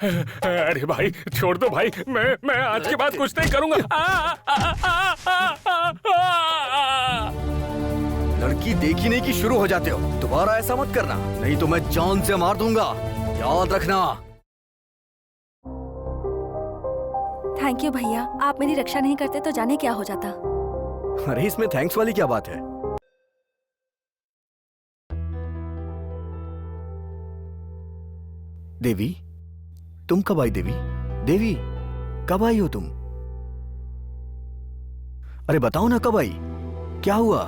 Speaker 4: अरे भाई छोड़ दो भाई, मैं आज के बाद कुछ नहीं करूंगा।
Speaker 3: लड़की देखी नहीं कि शुरू हो जाते हो। दोबारा ऐसा मत करना, नहीं तो मैं जान से मार दूंगा, याद रखना।
Speaker 9: थैंक यू भैया, आप मेरी रक्षा नहीं करते तो जाने क्या हो जाता।
Speaker 3: अरे इसमें थैंक्स वाली क्या बात है? देवी, तुम कब आई? देवी, देवी कब आई हो तुम? अरे बताओ ना, कब आई? क्या हुआ?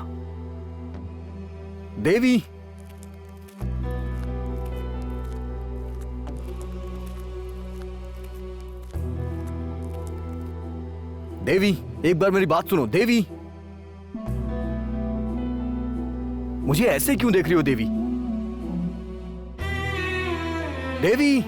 Speaker 3: देवी, देवी, एक बार मेरी बात सुनो। देवी, मुझे ऐसे क्यों देख रही हो देवी? देवी,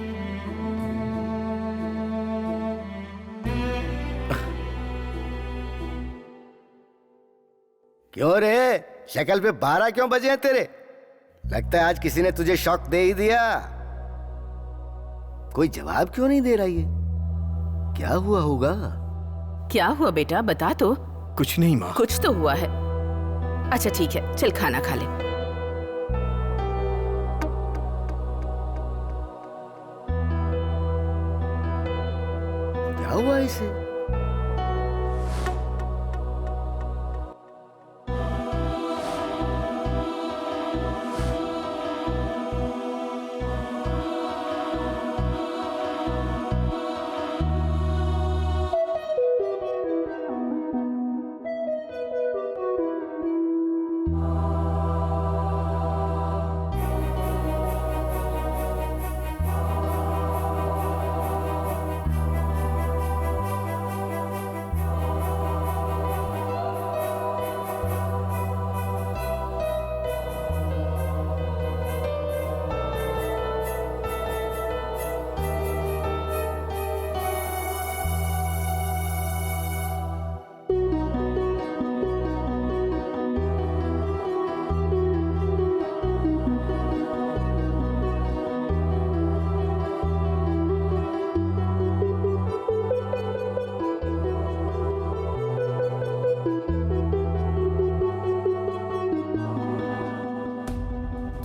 Speaker 7: क्यों रे, शक्ल पे 12 क्यों बजे हैं तेरे? लगता है आज किसी ने तुझे शॉक दे ही दिया। कोई जवाब क्यों नहीं दे रही है? क्या हुआ होगा?
Speaker 8: क्या हुआ बेटा, बता तो।
Speaker 3: कुछ नहीं माँ।
Speaker 8: कुछ तो हुआ है। अच्छा ठीक है, चल खाना खा ले।
Speaker 7: क्या हुआ इसे?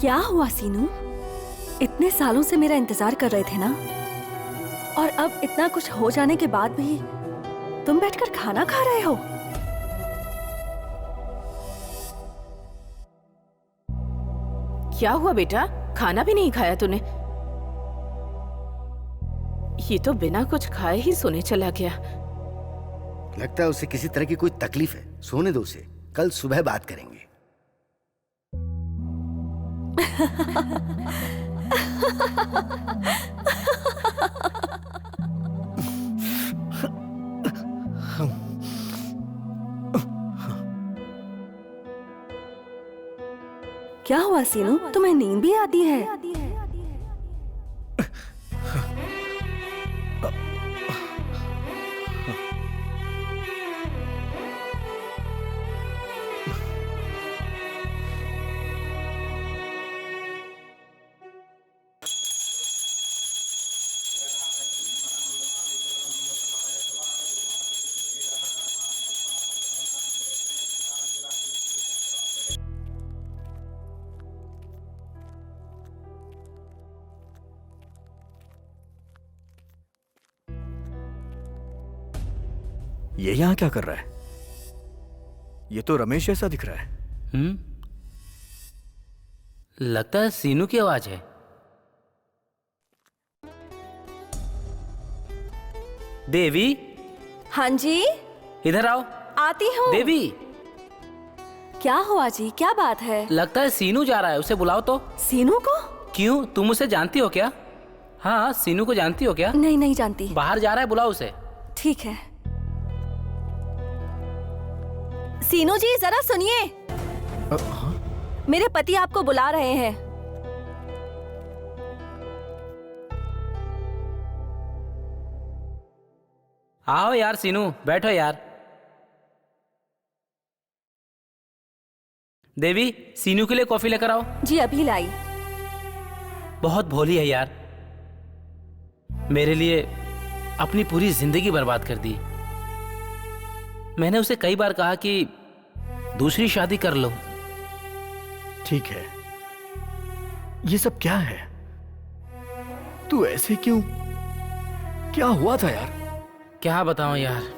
Speaker 9: क्या हुआ सीनू? इतने सालों से मेरा इंतजार कर रहे थे ना, और अब इतना कुछ हो जाने के बाद भी तुम बैठकर खाना खा रहे हो?
Speaker 8: क्या हुआ बेटा, खाना भी नहीं खाया तूने? ये तो बिना कुछ खाए ही सोने चला गया।
Speaker 7: लगता है उसे किसी तरह की कोई तकलीफ है। सोने दो उसे, कल सुबह बात करेंगे।
Speaker 9: क्या हुआ सीनू, तुम्हें नींद भी आती है?
Speaker 3: ये यहाँ क्या कर रहा है? ये तो रमेश जैसा दिख रहा है।
Speaker 2: लगता है सीनू की आवाज है। देवी,
Speaker 9: हाँ जी,
Speaker 2: इधर आओ।
Speaker 9: आती हूँ।
Speaker 2: देवी,
Speaker 9: क्या हुआ जी, क्या बात है?
Speaker 2: लगता है सीनू जा रहा है, उसे बुलाओ तो।
Speaker 9: सीनू को?
Speaker 2: क्यों, तुम उसे जानती हो क्या? हाँ, सीनू को जानती हो क्या?
Speaker 9: नहीं, नहीं जानती।
Speaker 2: बाहर जा रहा है, बुलाओ उसे।
Speaker 9: ठीक है। सीनू जी जरा सुनिए। मेरे पति आपको बुला रहे हैं।
Speaker 2: आओ यार सीनू, बैठो यार। देवी, सीनू के लिए कॉफी लेकर आओ।
Speaker 9: जी अभी लाई।
Speaker 2: बहुत भोली है यार, मेरे लिए अपनी पूरी जिंदगी बर्बाद कर दी। मैंने उसे कई बार कहा कि दूसरी शादी कर लो।
Speaker 3: ठीक है, ये सब क्या है? तू ऐसे क्यों? क्या हुआ था यार?
Speaker 2: क्या बताऊं यार।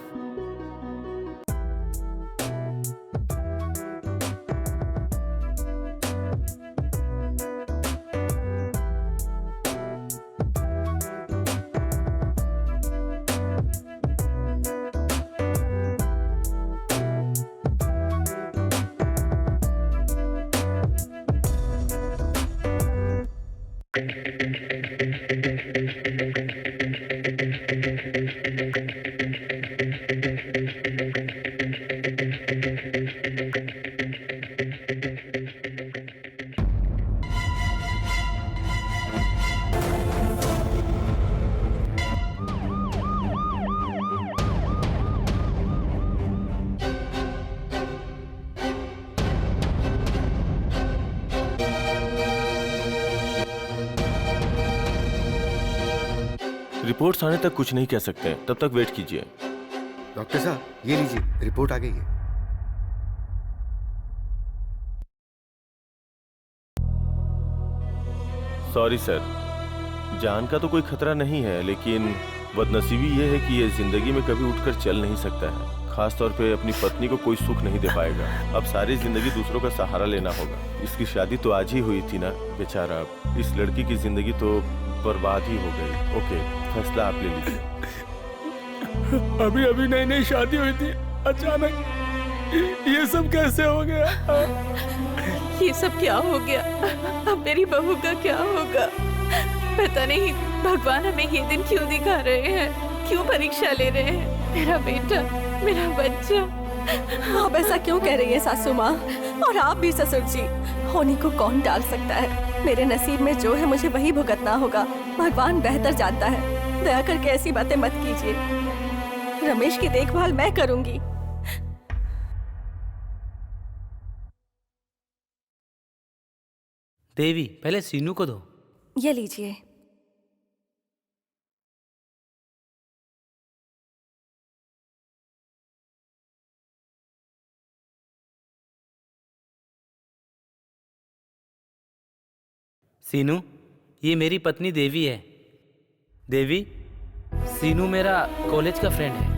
Speaker 1: रिपोर्ट्स आने तक कुछ नहीं कह सकते हैं, तब तक वेट कीजिए।
Speaker 7: डॉक्टर साहब ये लीजिए, रिपोर्ट आ गई है।
Speaker 1: सॉरी सर, जान का तो कोई खतरा नहीं है, लेकिन बदनसीबी ये है कि ये जिंदगी में कभी उठकर चल नहीं सकता है। खास तौर पे अपनी पत्नी को कोई सुख नहीं दे पाएगा। अब सारी जिंदगी दूसरों का सहारा लेना होगा। इसकी शादी तो आज ही हुई थी ना, बेचारा, इस लड़की की जिंदगी तो बर्बाद ही हो गई। ओके, फैसला आप ले लीजिए।
Speaker 4: अभी अभी नई नई शादी हुई थी, अचानक ये सब कैसे हो गया?
Speaker 5: ये सब क्या हो गया? अब मेरी बहू का क्या होगा? पता नहीं भगवान हमें ये दिन क्यों दिखा रहे हैं, क्यों परीक्षा ले रहे हैं। मेरा बेटा, मेरा बच्चा।
Speaker 9: आप ऐसा क्यों कह रही हैं सासू माँ? और आप भी ससुर जी, होनी को कौन टाल सकता है? मेरे नसीब में जो है मुझे वही भुगतना होगा। भगवान बेहतर जानता है। दया करके ऐसी बातें मत कीजिए। रमेश की देखभाल मैं करूंगी।
Speaker 2: देवी, पहले सीनू को दो।
Speaker 9: ये लीजिए।
Speaker 2: सीनू, ये मेरी पत्नी देवी है। देवी, सीनू मेरा कॉलेज का फ्रेंड है।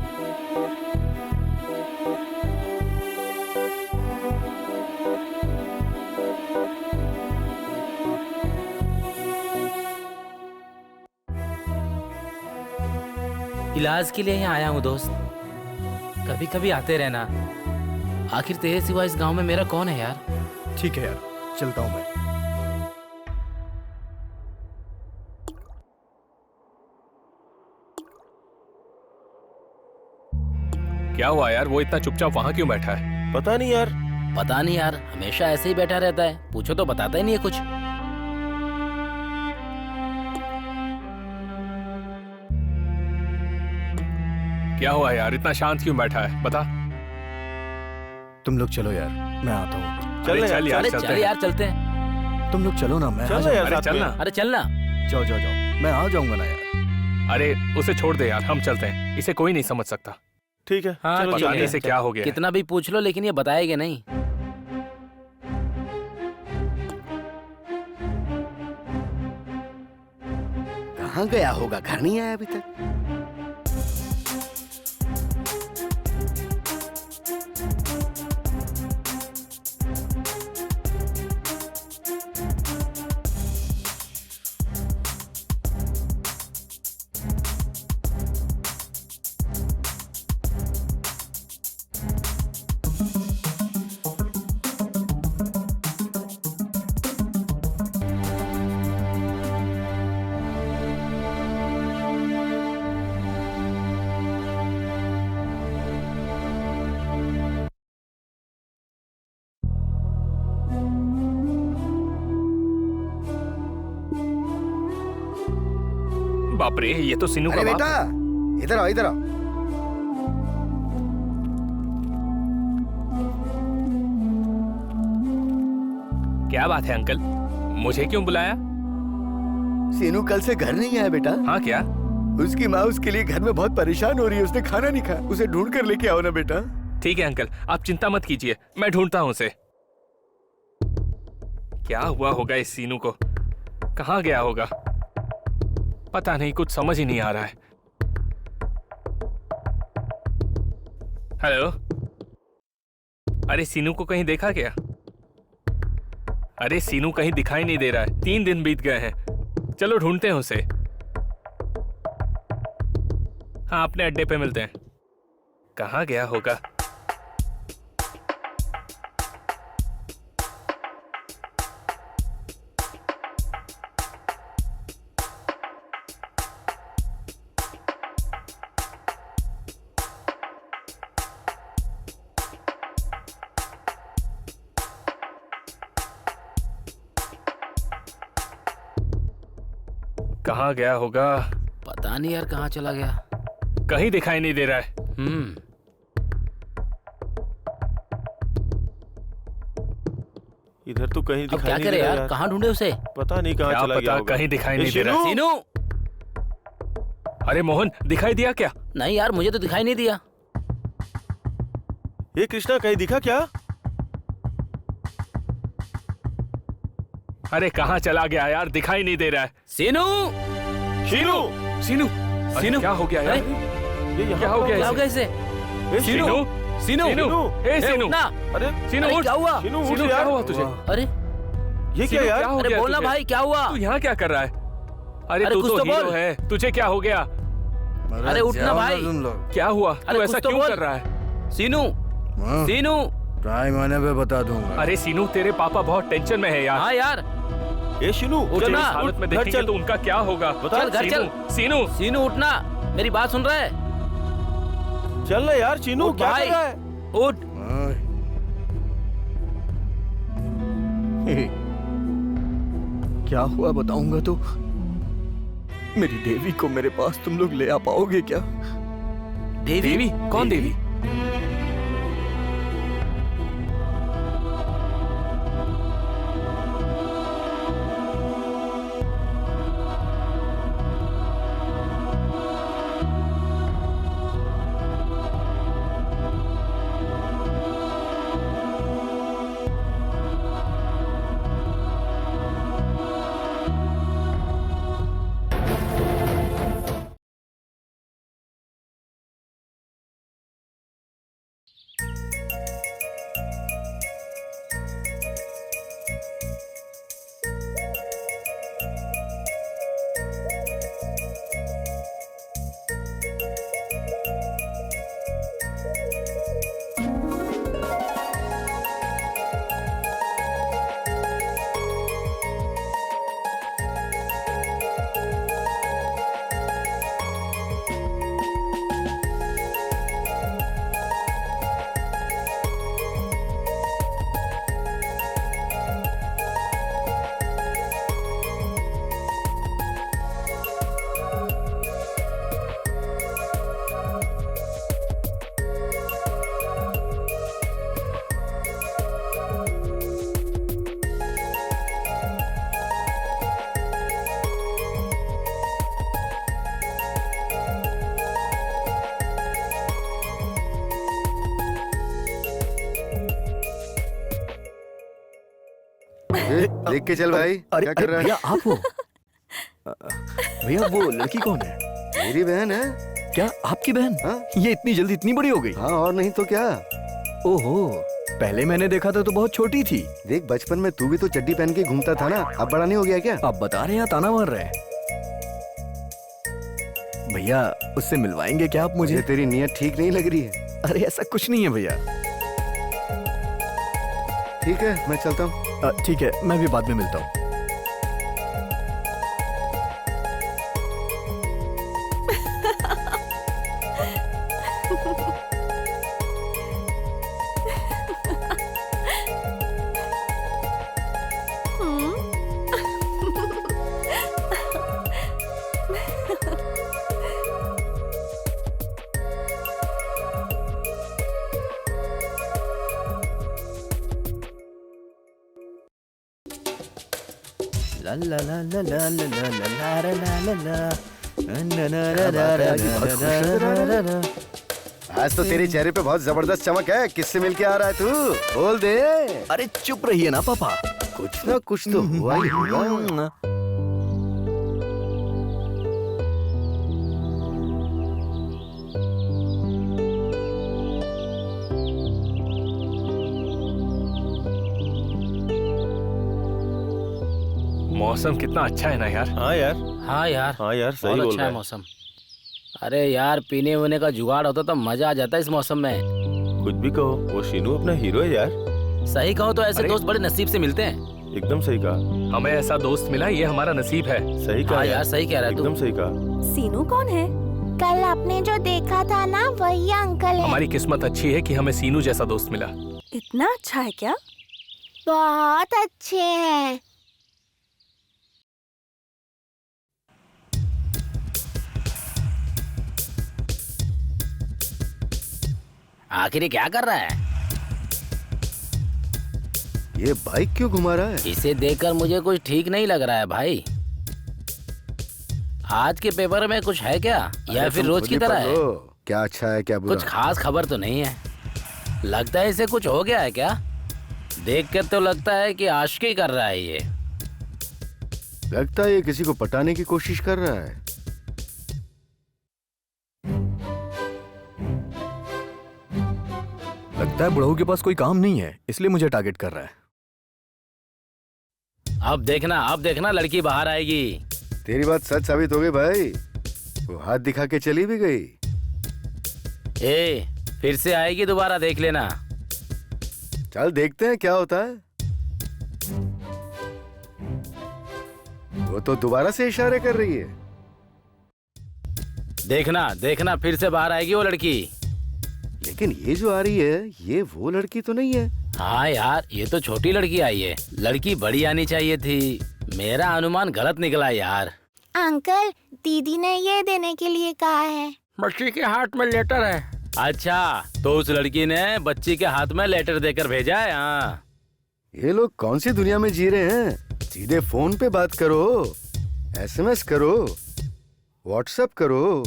Speaker 2: इलाज के लिए यहाँ आया हूँ दोस्त। कभी कभी आते रहना। आखिर तेरे सिवा इस गांव में मेरा कौन है यार?
Speaker 3: ठीक है यार, चलता हूँ मैं।
Speaker 4: क्या हुआ यार, वो इतना चुपचाप वहाँ क्यों बैठा है?
Speaker 1: पता नहीं यार।
Speaker 2: पता नहीं यार, हमेशा ऐसे ही बैठा रहता है। पूछो तो बताता ही नहीं है कुछ।
Speaker 4: क्या हुआ यार, इतना शांत क्यों बैठा है? बता।
Speaker 3: तुम लोग चलो यार, मैं आता हूँ।
Speaker 1: चल
Speaker 4: अरे चल यार,
Speaker 2: अरे
Speaker 4: चलते
Speaker 2: चल
Speaker 4: हैं।
Speaker 2: यार, चलते हैं।
Speaker 3: तुम लोग चलो ना, मैं आ
Speaker 1: चल
Speaker 3: जाऊंगा।
Speaker 1: यार,
Speaker 4: अरे
Speaker 1: साथ
Speaker 4: चल
Speaker 1: में।
Speaker 4: ना।
Speaker 2: अरे चलना।
Speaker 3: जाओ जाओ जाओ, मैं आ जाऊंगा ना यार।
Speaker 4: अरे उसे छोड़ दे यार, हम चलते हैं। इसे कोई नहीं समझ सकता।
Speaker 1: ठीक है,
Speaker 2: हाँ,
Speaker 1: चलो
Speaker 2: ठीक
Speaker 4: पता
Speaker 2: है।
Speaker 4: नहीं इसे क्या हो गया है।
Speaker 2: कितना भी पूछ लो, लेकिन ये बताएगा नहीं।
Speaker 7: कहाँ गया होगा, घर नहीं आया अभी तक।
Speaker 4: बाप रे, ये तो सीनू का
Speaker 7: अरे
Speaker 4: बाप।
Speaker 7: बेटा, इधर आओ, इधर आओ।
Speaker 4: क्या बात है अंकल, मुझे क्यों बुलाया?
Speaker 7: सीनू कल से घर नहीं आया बेटा।
Speaker 4: हाँ क्या?
Speaker 7: उसकी माँ उसके लिए घर में बहुत परेशान हो रही है, उसने खाना नहीं खाया। उसे ढूंढ कर लेके आओ ना बेटा।
Speaker 4: ठीक है अंकल, आप चिंता मत कीजिए, मैं ढूंढता हूँ उसे। क्या हुआ होगा इस सीनू को? कहाँ गया होगा? पता नहीं, कुछ समझ ही नहीं आ रहा है। हेलो, अरे सीनू को कहीं देखा क्या? अरे सीनू कहीं दिखाई नहीं दे रहा है, 3 दिन बीत गए हैं। चलो ढूंढते हैं उसे। हाँ, अपने अड्डे पे मिलते हैं। कहाँ गया होगा? कहाँ गया होगा?
Speaker 2: पता नहीं यार, कहाँ चला गया।
Speaker 4: कहीं दिखाई नहीं दे रहा है।
Speaker 1: इधर तो कहीं
Speaker 2: अब
Speaker 1: दिखाई
Speaker 2: क्या
Speaker 1: नहीं
Speaker 2: करे
Speaker 1: दे रहा
Speaker 2: यार, कहाँ ढूंढे उसे?
Speaker 1: पता नहीं कहाँ
Speaker 4: क्या
Speaker 1: चला गया
Speaker 4: पता,
Speaker 1: होगा।
Speaker 4: कहीं दिखाई
Speaker 1: ए,
Speaker 4: नहीं दे रहा।
Speaker 1: सीनू!
Speaker 2: सीनू,
Speaker 4: अरे मोहन, दिखाई दिया क्या?
Speaker 2: नहीं यार, मुझे तो दिखाई नहीं दिया।
Speaker 1: ये कृष्णा कहीं दिखा क्या?
Speaker 4: अरे कहाँ चला गया यार, दिखाई नहीं दे रहा है।
Speaker 2: सीनू,
Speaker 1: शीनू,
Speaker 4: सीनू, अरे
Speaker 2: सीनू,
Speaker 4: क्या हो गया यार?
Speaker 1: ये यहाँ
Speaker 4: क्या हो गया
Speaker 2: क्या हो गया इसे?
Speaker 1: ए,
Speaker 4: सीनू,
Speaker 2: सीनू,
Speaker 4: सीनू, ए सीनू,
Speaker 2: उठना।
Speaker 1: अरे
Speaker 4: सीनू
Speaker 2: अरे
Speaker 4: उठ।
Speaker 2: क्या हुआ?
Speaker 1: शीनू, उठ
Speaker 4: सीनू, क्या
Speaker 1: यार।
Speaker 4: हुआ तुझे?
Speaker 2: अरे
Speaker 1: ये क्या
Speaker 4: सीनू,
Speaker 1: यार?
Speaker 4: क्या हो
Speaker 2: अरे
Speaker 4: गया
Speaker 2: बोलना
Speaker 4: तुझे?
Speaker 2: भाई, क्या हुआ?
Speaker 4: तू यहाँ क्या कर रहा है? अरे
Speaker 2: अरे
Speaker 4: तू
Speaker 2: कुछ
Speaker 4: तो
Speaker 2: तो
Speaker 4: हीरो
Speaker 2: बोल।
Speaker 4: है, तुझे क्या हो गया?
Speaker 2: अरे उठना भाई।
Speaker 4: क्या हुआ?
Speaker 2: अरे
Speaker 4: तू
Speaker 2: कुछ
Speaker 4: ऐसा
Speaker 2: तो
Speaker 4: क्यों
Speaker 2: बोल।
Speaker 4: कर रहा है?
Speaker 2: सीनू, सीनू।
Speaker 3: टाइम आने पे बता दूंगा।
Speaker 4: अरे सीनू, तेरे पापा बहुत टेंशन में है यार।
Speaker 2: हाँ यार,
Speaker 1: ए शीनू,
Speaker 2: उठ
Speaker 1: चल
Speaker 2: ना।
Speaker 1: इस
Speaker 4: हालत में
Speaker 1: घर
Speaker 4: देखेंगे
Speaker 1: चल।
Speaker 4: तो उनका क्या होगा?
Speaker 1: बता,
Speaker 2: चल घर चल।
Speaker 4: सीनू,
Speaker 2: सीनू उठना, मेरी बात सुन रहा है?
Speaker 1: चल ना यार शीनू,
Speaker 2: उठ
Speaker 1: क्या
Speaker 2: भाई।
Speaker 1: कर रहा है?
Speaker 2: उठ।
Speaker 3: क्या हुआ बताऊंगा तो? मेरी देवी को मेरे पास तुम लोग ले आ पाओगे क्या?
Speaker 4: देवी? कौन देवी?
Speaker 7: देख के चल भाई,
Speaker 3: अरे
Speaker 7: क्या कर
Speaker 3: अरे
Speaker 7: रहा है?
Speaker 3: भैया आप हो? भैया वो लड़की कौन है?
Speaker 7: मेरी बहन है।
Speaker 3: क्या आपकी बहन?
Speaker 7: हाँ?
Speaker 3: ये इतनी जल्दी इतनी बड़ी हो गई?
Speaker 7: हाँ और नहीं तो क्या।
Speaker 3: ओहो, पहले मैंने देखा था तो बहुत छोटी थी।
Speaker 7: देख बचपन में तू भी तो चड्डी पहन के घूमता था ना, अब बड़ा नहीं हो गया क्या?
Speaker 3: आप बता रहे हैं या ताना मार रहे हैं? भैया उससे मिलवाएंगे क्या आप
Speaker 7: मुझे
Speaker 3: मुझे?
Speaker 7: तेरी नीयत ठीक नहीं लग रही है।
Speaker 3: अरे ऐसा कुछ नहीं है भैया।
Speaker 7: ठीक है मैं चलता हूँ।
Speaker 3: ठीक है, मैं भी बाद में मिलता हूँ। ला ला ला ला ला ला ला ला ला ला ला ला।
Speaker 7: आज तो तेरे चेहरे पे बहुत जबरदस्त चमक है। किससे मिलके आ रहा है तू? बोल दे।
Speaker 3: अरे चुप रहिए ना पापा।
Speaker 7: कुछ ना कुछ तो हुआ ही होगा।
Speaker 4: मौसम कितना अच्छा है ना यार।
Speaker 1: हाँ यार,
Speaker 2: हाँ यार,
Speaker 1: हाँ यार, सही
Speaker 2: बहुत
Speaker 1: बोल
Speaker 2: अच्छा
Speaker 1: रहा
Speaker 2: है
Speaker 1: है।
Speaker 2: मौसम। अरे यार, पीने वीने का जुगाड़ होता तो मजा आ जाता इस मौसम में।
Speaker 1: कुछ भी कहो, वो शीनू अपना हीरो है यार।
Speaker 2: सही कहो तो ऐसे
Speaker 4: अरे?
Speaker 2: दोस्त बड़े नसीब से मिलते हैं।
Speaker 1: एकदम सही कहा,
Speaker 4: हमें ऐसा दोस्त मिला, ये हमारा नसीब है।
Speaker 1: सही कहा
Speaker 2: हाँ यार, सही कह रहा है
Speaker 1: एकदम
Speaker 2: तू।
Speaker 1: सही कहा।
Speaker 9: सीनू कौन है?
Speaker 10: कल आपने जो देखा था ना वही अंकल है।
Speaker 4: हमारी किस्मत अच्छी है कि हमें सीनू जैसा दोस्त मिला।
Speaker 9: इतना अच्छा है क्या?
Speaker 10: बहुत अच्छे हैं।
Speaker 2: आखिर ये क्या कर रहा है?
Speaker 7: ये बाइक क्यों घुमा रहा है?
Speaker 2: इसे देखकर मुझे कुछ ठीक नहीं लग रहा है भाई। आज के पेपर में कुछ है क्या या
Speaker 7: अरे
Speaker 2: फिर
Speaker 7: तुम
Speaker 2: रोज
Speaker 7: खुद
Speaker 2: की
Speaker 7: ही
Speaker 2: तरह
Speaker 7: पढ़
Speaker 2: है?
Speaker 7: लो, क्या अच्छा है क्या बुरा।
Speaker 2: कुछ खास खबर तो नहीं है। लगता है इसे कुछ हो गया है क्या? देखकर तो लगता है कि आशिकी कर रहा है ये।
Speaker 7: लगता है ये किसी को पटाने की कोशिश कर रहा है।
Speaker 3: लगता है बुढ़ऊ के पास कोई काम नहीं है, इसलिए मुझे टारगेट कर रहा है।
Speaker 2: अब देखना लड़की बाहर आएगी।
Speaker 7: तेरी बात सच साबित हो गई भाई, वो हाथ दिखा के चली भी गई।
Speaker 2: फिर से आएगी दोबारा, देख लेना।
Speaker 7: चल देखते हैं क्या होता है। वो तो दोबारा से इशारे कर रही है।
Speaker 2: देखना फिर से बाहर आएगी वो लड़की।
Speaker 7: लेकिन ये जो आ रही है, ये वो लड़की तो नहीं है।
Speaker 2: हाँ यार, ये तो छोटी लड़की आई है। लड़की बड़ी आनी चाहिए थी। मेरा अनुमान गलत निकला यार।
Speaker 10: अंकल, दीदी ने ये देने के लिए कहा है।
Speaker 4: बच्ची के हाथ में लेटर है।
Speaker 2: अच्छा, तो उस लड़की ने बच्ची के हाथ में लेटर देकर भेजा है। हाँ,
Speaker 7: ये लोग कौन सी दुनिया में जी रहे हैं? सीधे फोन पे बात करो, एसएमएस करो, व्हाट्सएप करो।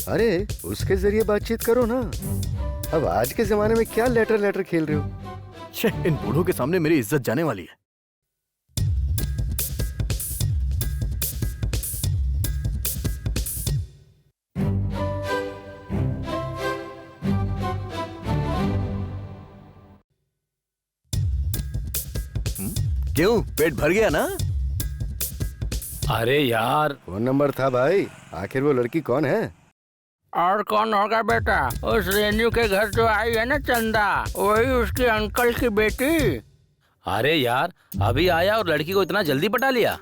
Speaker 7: अरे उसके जरिए बातचीत करो ना। अब आज के जमाने में क्या लेटर खेल रहे हो?
Speaker 3: छे, इन बूढ़ों के सामने मेरी इज्जत जाने वाली है। क्यों, पेट भर गया ना?
Speaker 2: अरे यार,
Speaker 7: फोन नंबर था भाई। आखिर वो लड़की कौन है?
Speaker 4: और कौन होगा बेटा? उस रेन्यू के घर जो आई है ना चंदा, वही उसके अंकल की बेटी।
Speaker 2: अरे यार, अभी आया और लड़की को इतना जल्दी पटा लिया।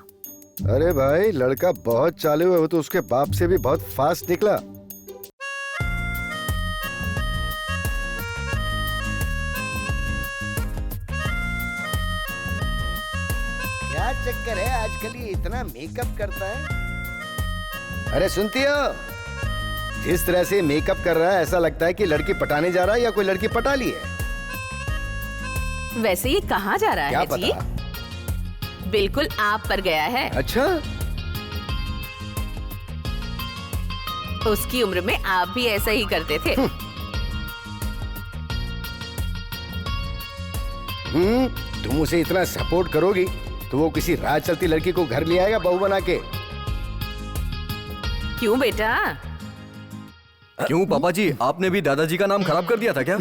Speaker 7: अरे भाई, लड़का बहुत चालू है। वो तो उसके बाप से भी बहुत फास्ट निकला। क्या चक्कर है आजकल ये इतना मेकअप करता है? अरे सुनती हो, जिस तरह से मेकअप कर रहा है ऐसा लगता है कि लड़की पटाने जा रहा है या कोई लड़की पटा ली है।
Speaker 8: वैसे ये कहाँ जा रहा
Speaker 7: क्या
Speaker 8: है जी?
Speaker 7: पता?
Speaker 8: बिल्कुल आप पर गया है।
Speaker 7: अच्छा,
Speaker 8: उसकी उम्र में आप भी ऐसा ही करते थे।
Speaker 7: तुम उसे इतना सपोर्ट करोगी तो वो किसी राह चलती लड़की को घर ले आएगा बहू बना के।
Speaker 8: क्यों बेटा?
Speaker 3: क्यों पापा जी, आपने भी दादाजी का नाम खराब कर दिया था क्या?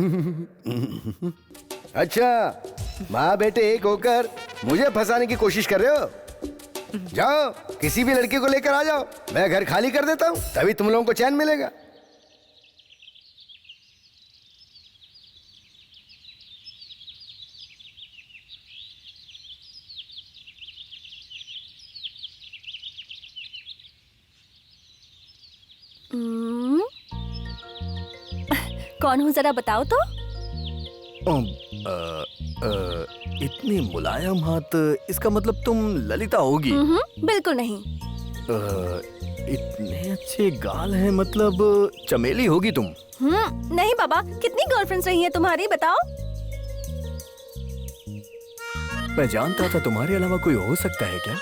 Speaker 7: अच्छा, माँ बेटे एक होकर मुझे फंसाने की कोशिश कर रहे हो? जाओ किसी भी लड़की को लेकर आ जाओ, मैं घर खाली कर देता हूँ, तभी तुम लोगों को चैन मिलेगा।
Speaker 9: कौन हूँ जरा बताओ तो?
Speaker 3: इतनी मुलायम हाथ, इसका मतलब तुम ललिता होगी।
Speaker 9: बिल्कुल नहीं।
Speaker 3: इतने अच्छे गाल हैं, मतलब चमेली होगी तुम।
Speaker 9: नहीं बाबा, कितनी गर्लफ्रेंड्स रही हैं तुम्हारी, बताओ।
Speaker 3: मैं जानता था तुम्हारे अलावा कोई हो सकता है क्या?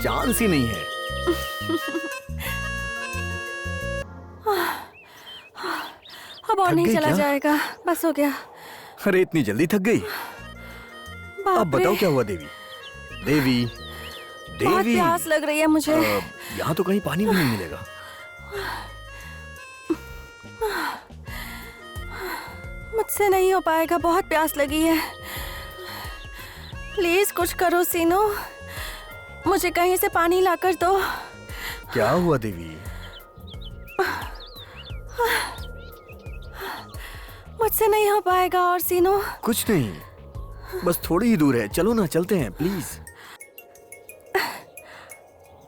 Speaker 3: चांस ही नहीं है।
Speaker 9: अब और
Speaker 3: थक
Speaker 9: नहीं
Speaker 3: गई
Speaker 9: चला
Speaker 3: क्या?
Speaker 9: जाएगा, बस हो गया।
Speaker 3: अरे इतनी जल्दी थक गई?
Speaker 9: बाप
Speaker 3: अब बताओ
Speaker 9: रे,
Speaker 3: क्या हुआ देवी? देवी,
Speaker 9: बहुत
Speaker 3: देवी,
Speaker 9: प्यास लग रही है मुझे।
Speaker 3: यहाँ तो कहीं पानी भी नहीं मिलेगा।
Speaker 9: मुझसे नहीं हो पाएगा, बहुत प्यास लगी है। प्लीज कुछ करो सीनू, मुझे कहीं से पानी लाकर दो।
Speaker 3: क्या हुआ देवी?
Speaker 9: मुझसे नहीं हो पाएगा और सीनू।
Speaker 3: कुछ नहीं, बस थोड़ी ही दूर है, चलो ना, चलते हैं प्लीज।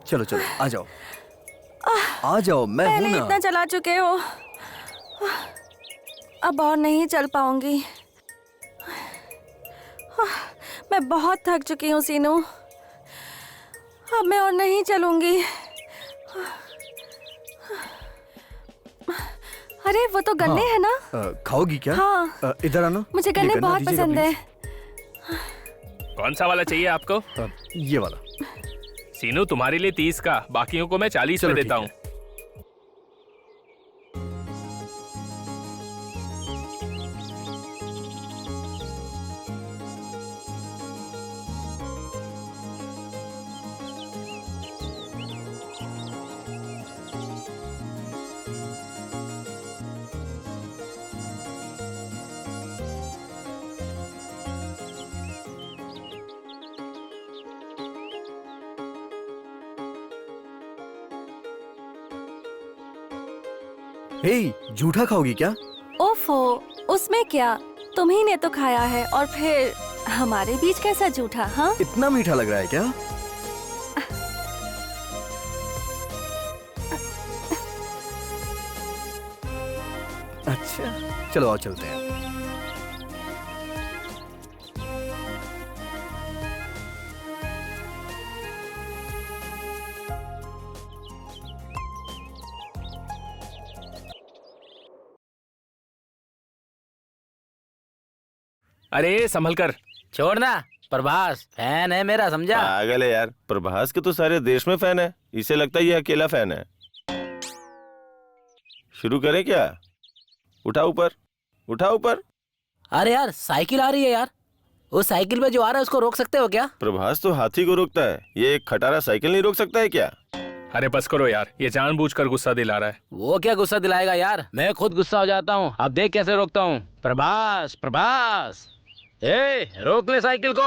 Speaker 3: चलो चलो, आ जाओ आ जाओ, मैं हूं
Speaker 9: पहले
Speaker 3: ना।
Speaker 9: इतना चला चुके हो, अब और नहीं चल पाऊंगी। मैं बहुत थक चुकी हूँ सीनू, अब मैं और नहीं चलूंगी। अरे वो तो गन्ने
Speaker 3: हाँ,
Speaker 9: है ना?
Speaker 3: खाओगी क्या?
Speaker 9: हाँ।
Speaker 3: इधर आना।
Speaker 9: मुझे
Speaker 3: ये
Speaker 9: गन्ने
Speaker 3: गन्ना
Speaker 9: बहुत
Speaker 3: दीजिएगा,
Speaker 9: पसंद है।
Speaker 4: कौन सा वाला चाहिए आपको?
Speaker 3: प्लीज। ये वाला।
Speaker 4: सीनू तुम्हारे लिए 30 का, बाकियों को मैं 40 में
Speaker 3: चलो,
Speaker 4: देता
Speaker 3: ठीक
Speaker 4: हूँ।
Speaker 3: हे, झूठा खाओगी क्या?
Speaker 9: ओफो, उसमें क्या, तुम्ही ने तो खाया है और फिर हमारे बीच कैसा झूठा? हाँ,
Speaker 3: इतना मीठा लग रहा है क्या? अच्छा, चलो आओ चलते हैं।
Speaker 4: अरे संभल कर।
Speaker 2: छोड़ना, प्रभास फैन है मेरा, समझा?
Speaker 1: पागल है यार, प्रभास के तो सारे देश में फैन है, इसे लगता है ये अकेला फैन है। शुरू करें क्या? उठा ऊपर, उठा ऊपर।
Speaker 2: अरे यार, साइकिल आ रही है यार, उस साइकिल पे जो आ रहा है उसको रोक सकते हो क्या?
Speaker 1: प्रभास तो हाथी को रोकता है, ये एक खटारा साइकिल नहीं रोक सकता है क्या?
Speaker 4: अरे बस करो यार, ये जानबूझकर गुस्सा दिला रहा है।
Speaker 2: वो क्या गुस्सा दिलाएगा यार, मैं खुद गुस्सा हो जाता हूँ। अब देख कैसे रोकता हूँ। प्रभास, प्रभास, ए, रोक ले साइकिल को।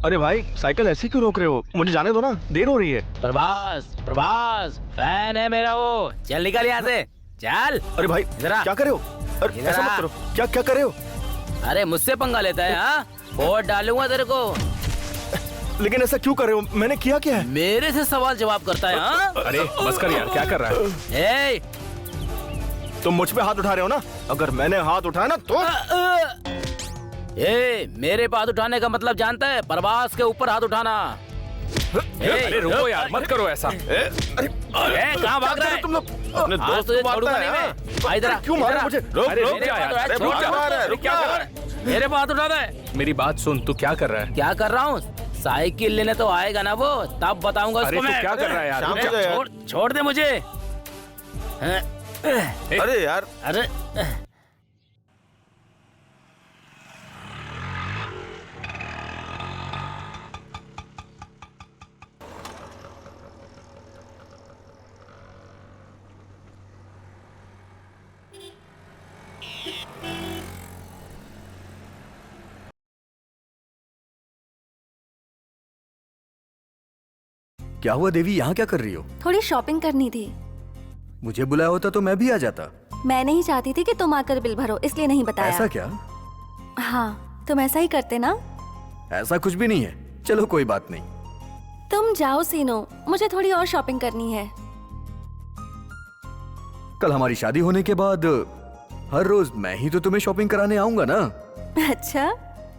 Speaker 3: अरे भाई, साइकिल ऐसे क्यों रोक रहे हो? मुझे जाने दो ना, देर हो रही है।
Speaker 2: प्रभास, प्रभास फैन है मेरा वो, चल निकल यहाँ से, चल।
Speaker 3: अरे भाई,
Speaker 2: इधर आ।
Speaker 3: क्या कर रहे हो? अरे
Speaker 2: इधर
Speaker 3: ऐसा
Speaker 2: आ।
Speaker 3: मत करो। क्या क्या कर रहे हो?
Speaker 2: अरे मुझसे पंगा लेता है? हाँ, वोट डालूंगा तेरे को।
Speaker 3: लेकिन ऐसा क्यों कर रहे हो? मैंने किया क्या है?
Speaker 2: मेरे से सवाल जवाब करता है? हाँ?
Speaker 4: अरे बस कर यार, क्या कर रहा है?
Speaker 2: ए,
Speaker 3: तुम मुझ पे हाथ उठा रहे हो ना? अगर मैंने हाथ उठाया ना तो
Speaker 2: ए, मेरे पे हाथ उठाने का मतलब जानता है? प्रभास के ऊपर हाथ उठाना।
Speaker 4: अरे रुको यार, मत करो ऐसा।
Speaker 2: कहाँ भाग रहा है?
Speaker 1: तुम लोग अपने
Speaker 2: आज
Speaker 1: दोस्त
Speaker 2: तुझे
Speaker 1: को
Speaker 2: छोड़ूंगा
Speaker 1: मारता
Speaker 2: नहीं
Speaker 1: है,
Speaker 2: मैं। आ, इधर आ,
Speaker 3: क्यों मारा
Speaker 2: इधर आ।
Speaker 3: मुझे?
Speaker 4: अरे रुक
Speaker 2: मेरे
Speaker 4: जा
Speaker 2: पे हाथ
Speaker 4: यार,
Speaker 2: उठा,
Speaker 1: रुक
Speaker 2: छोड़
Speaker 1: जा,
Speaker 2: दे।
Speaker 1: रुक
Speaker 2: क्या
Speaker 1: जा।
Speaker 2: कर रहा है? मेरे पे हाथ उठा दे।
Speaker 4: मेरी बात सुन, तू क्या कर रहा है?
Speaker 2: क्या कर रहा हूँ? साइकिल लेने तो आएगा ना वो, तब बताऊंगा
Speaker 4: अरे
Speaker 2: उसको
Speaker 4: तू
Speaker 2: मैं।
Speaker 4: क्या कर रहा है यार?
Speaker 1: शाम
Speaker 4: रुक
Speaker 1: को
Speaker 4: जा।
Speaker 1: यार।
Speaker 2: छोड़ दे मुझे।
Speaker 1: अरे यार,
Speaker 2: अरे
Speaker 3: क्या हुआ देवी, यहाँ क्या कर रही हो?
Speaker 9: थोड़ी शॉपिंग करनी थी।
Speaker 3: मुझे बुलाया होता तो मैं भी आ जाता।
Speaker 9: मैं नहीं चाहती थी कि तुम आकर बिल भरो, इसलिए नहीं बताया।
Speaker 3: ऐसा क्या?
Speaker 9: हाँ, तुम ऐसा ही करते ना।
Speaker 3: ऐसा कुछ भी नहीं है, चलो कोई बात नहीं।
Speaker 9: तुम जाओ सीनो, मुझे थोड़ी और शॉपिंग करनी है।
Speaker 3: कल हमारी शादी होने के बाद हर रोज मैं ही तो तुम्हें शॉपिंग कराने आऊंगा ना।
Speaker 9: अच्छा,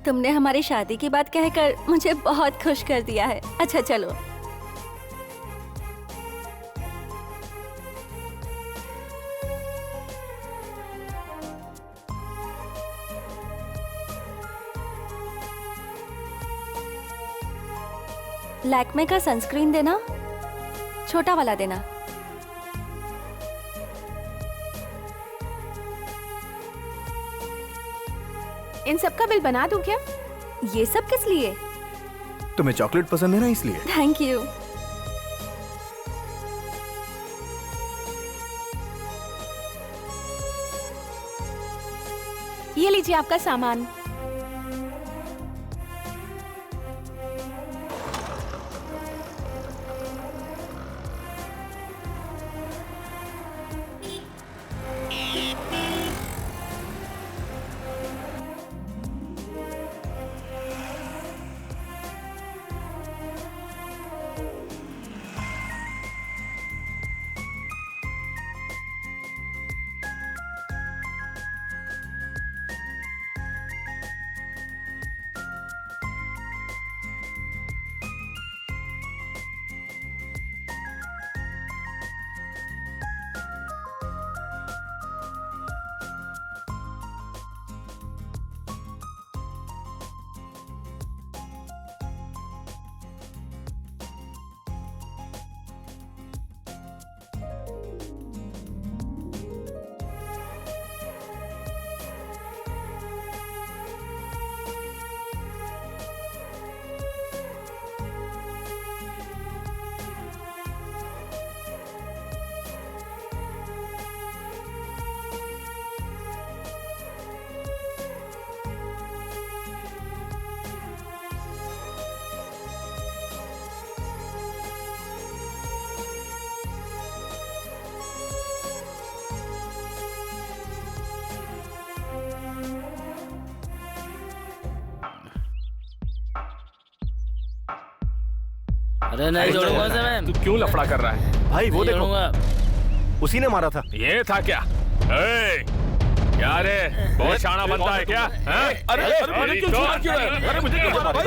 Speaker 9: तुमने हमारी शादी की बात कहकर मुझे बहुत खुश कर दिया है। अच्छा चलो। लैक्मे का सनस्क्रीन देना, छोटा वाला देना।
Speaker 8: इन सब का बिल बना दूं क्या?
Speaker 9: ये सब किस लिए?
Speaker 3: तुम्हें चॉकलेट पसंद है ना, इसलिए।
Speaker 9: Thank you.
Speaker 8: ये लीजिए आपका सामान।
Speaker 11: अरे नहीं छोड़ूंगा उसे मैं।
Speaker 4: तू क्यों लफड़ा कर रहा है?
Speaker 3: भाई वो
Speaker 11: नहीं
Speaker 3: देखो,
Speaker 11: छोड़ूंगा।
Speaker 3: उसी ने मारा था।
Speaker 4: ये था क्या? क्या रे, बहुत शाना बनता है क्या?
Speaker 2: अरे मुझे क्यों छुआ क्यों है? अरे मुझे क्यों मारा भाई?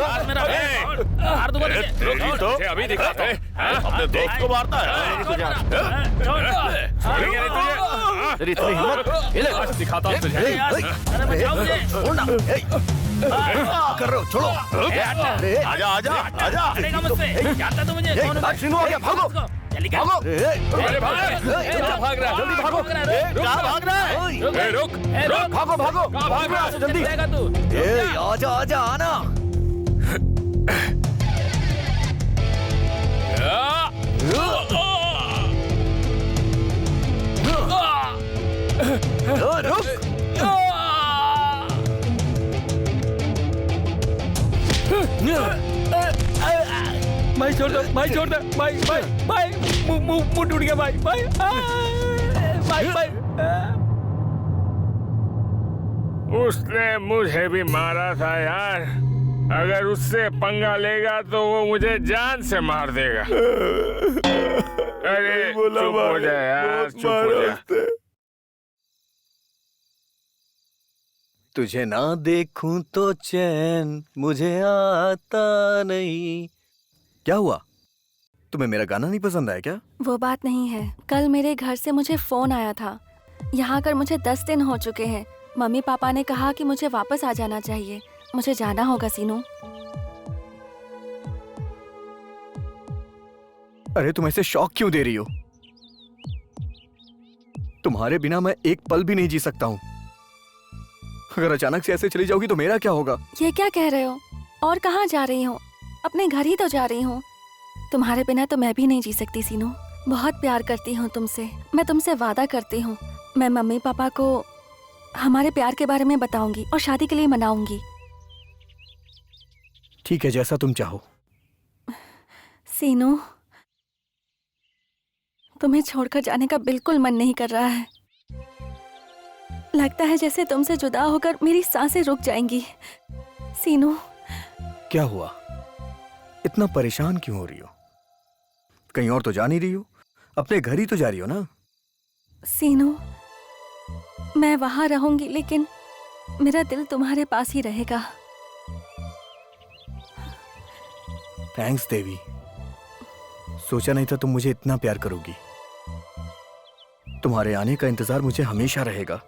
Speaker 11: मार दूंगा तुझे।
Speaker 4: अभी दिखाता हूँ।
Speaker 1: अपने दोस्त को मारता है।
Speaker 4: छोड़ेंगे नहीं तुझे।
Speaker 3: तेरी इतनी हिम्मत?
Speaker 4: आज दिखाता हूँ तुझे।
Speaker 11: अरे बचाओ मुझे।
Speaker 3: कर रहे हो, छोड़ो। अरे
Speaker 1: आजा आजा आजा।
Speaker 11: हटेगा मुझसे। जानता तो मुझे कौन है?
Speaker 3: सीनू आ गया, भागो
Speaker 11: चल क्या?
Speaker 3: भागो।
Speaker 4: अरे भाग रहा है, जल्दी भागो।
Speaker 1: कहाँ भाग रहा है?
Speaker 4: रुक
Speaker 11: रुक।
Speaker 3: भागो भागो
Speaker 4: कहाँ भाग रहा है?
Speaker 3: जल्दी।
Speaker 11: जाएगा तू।
Speaker 3: आजा आजा आना। रुक।
Speaker 2: भाई छोड़ दो, भाई छोड़ दो, भाई भाई भाई मुंह टूट गया भाई भाई भाई भाई।
Speaker 4: उसने मुझे भी मारा था यार। अगर उससे पंगा लेगा तो वो मुझे जान से मार देगा। अरे चुप हो जा यार, चुप हो जा।
Speaker 3: तुझे ना देखूं तो चैन मुझे आता नहीं। क्या हुआ? तुम्हें मेरा गाना नहीं पसंद आया क्या?
Speaker 9: वो बात नहीं है। कल मेरे घर से मुझे फोन आया था। यहाँ कर मुझे 10 दिन हो चुके हैं। मम्मी पापा ने कहा कि मुझे वापस आ जाना चाहिए। मुझे जाना होगा सीनू।
Speaker 3: अरे तुम ऐसे शौक क्यों दे रही हो? तुम्हारे बिना मैं एक पल भी नहीं जी सकता हूँ। अगर अचानक से ऐसे चली जाओगी तो मेरा क्या होगा?
Speaker 9: ये क्या कह रहे हो? और कहाँ जा रही हो? अपने घर ही तो जा रही हूँ। तुम्हारे बिना तो मैं भी नहीं जी सकती सीनू। बहुत प्यार करती हूँ तुमसे। मैं तुमसे वादा करती हूँ, मैं मम्मी पापा को हमारे प्यार के बारे में बताऊंगी और शादी के लिए मनाऊंगी।
Speaker 3: ठीक है, जैसा तुम चाहो।
Speaker 9: सीनू, तुम्हें छोड़कर जाने का बिल्कुल मन नहीं कर रहा है। लगता है जैसे तुमसे जुदा होकर मेरी सांसें रुक जाएंगी। सीनू,
Speaker 3: क्या हुआ? इतना परेशान क्यों हो रही हो? कहीं और तो जा नहीं रही हो? अपने घर ही तो जा रही हो ना?
Speaker 9: सीनू, मैं वहां रहूंगी लेकिन मेरा दिल तुम्हारे पास ही रहेगा।
Speaker 3: थैंक्स देवी। सोचा नहीं था तुम मुझे इतना प्यार करोगी। तुम्हारे आने का इंतजार मुझे हमेशा रहेगा।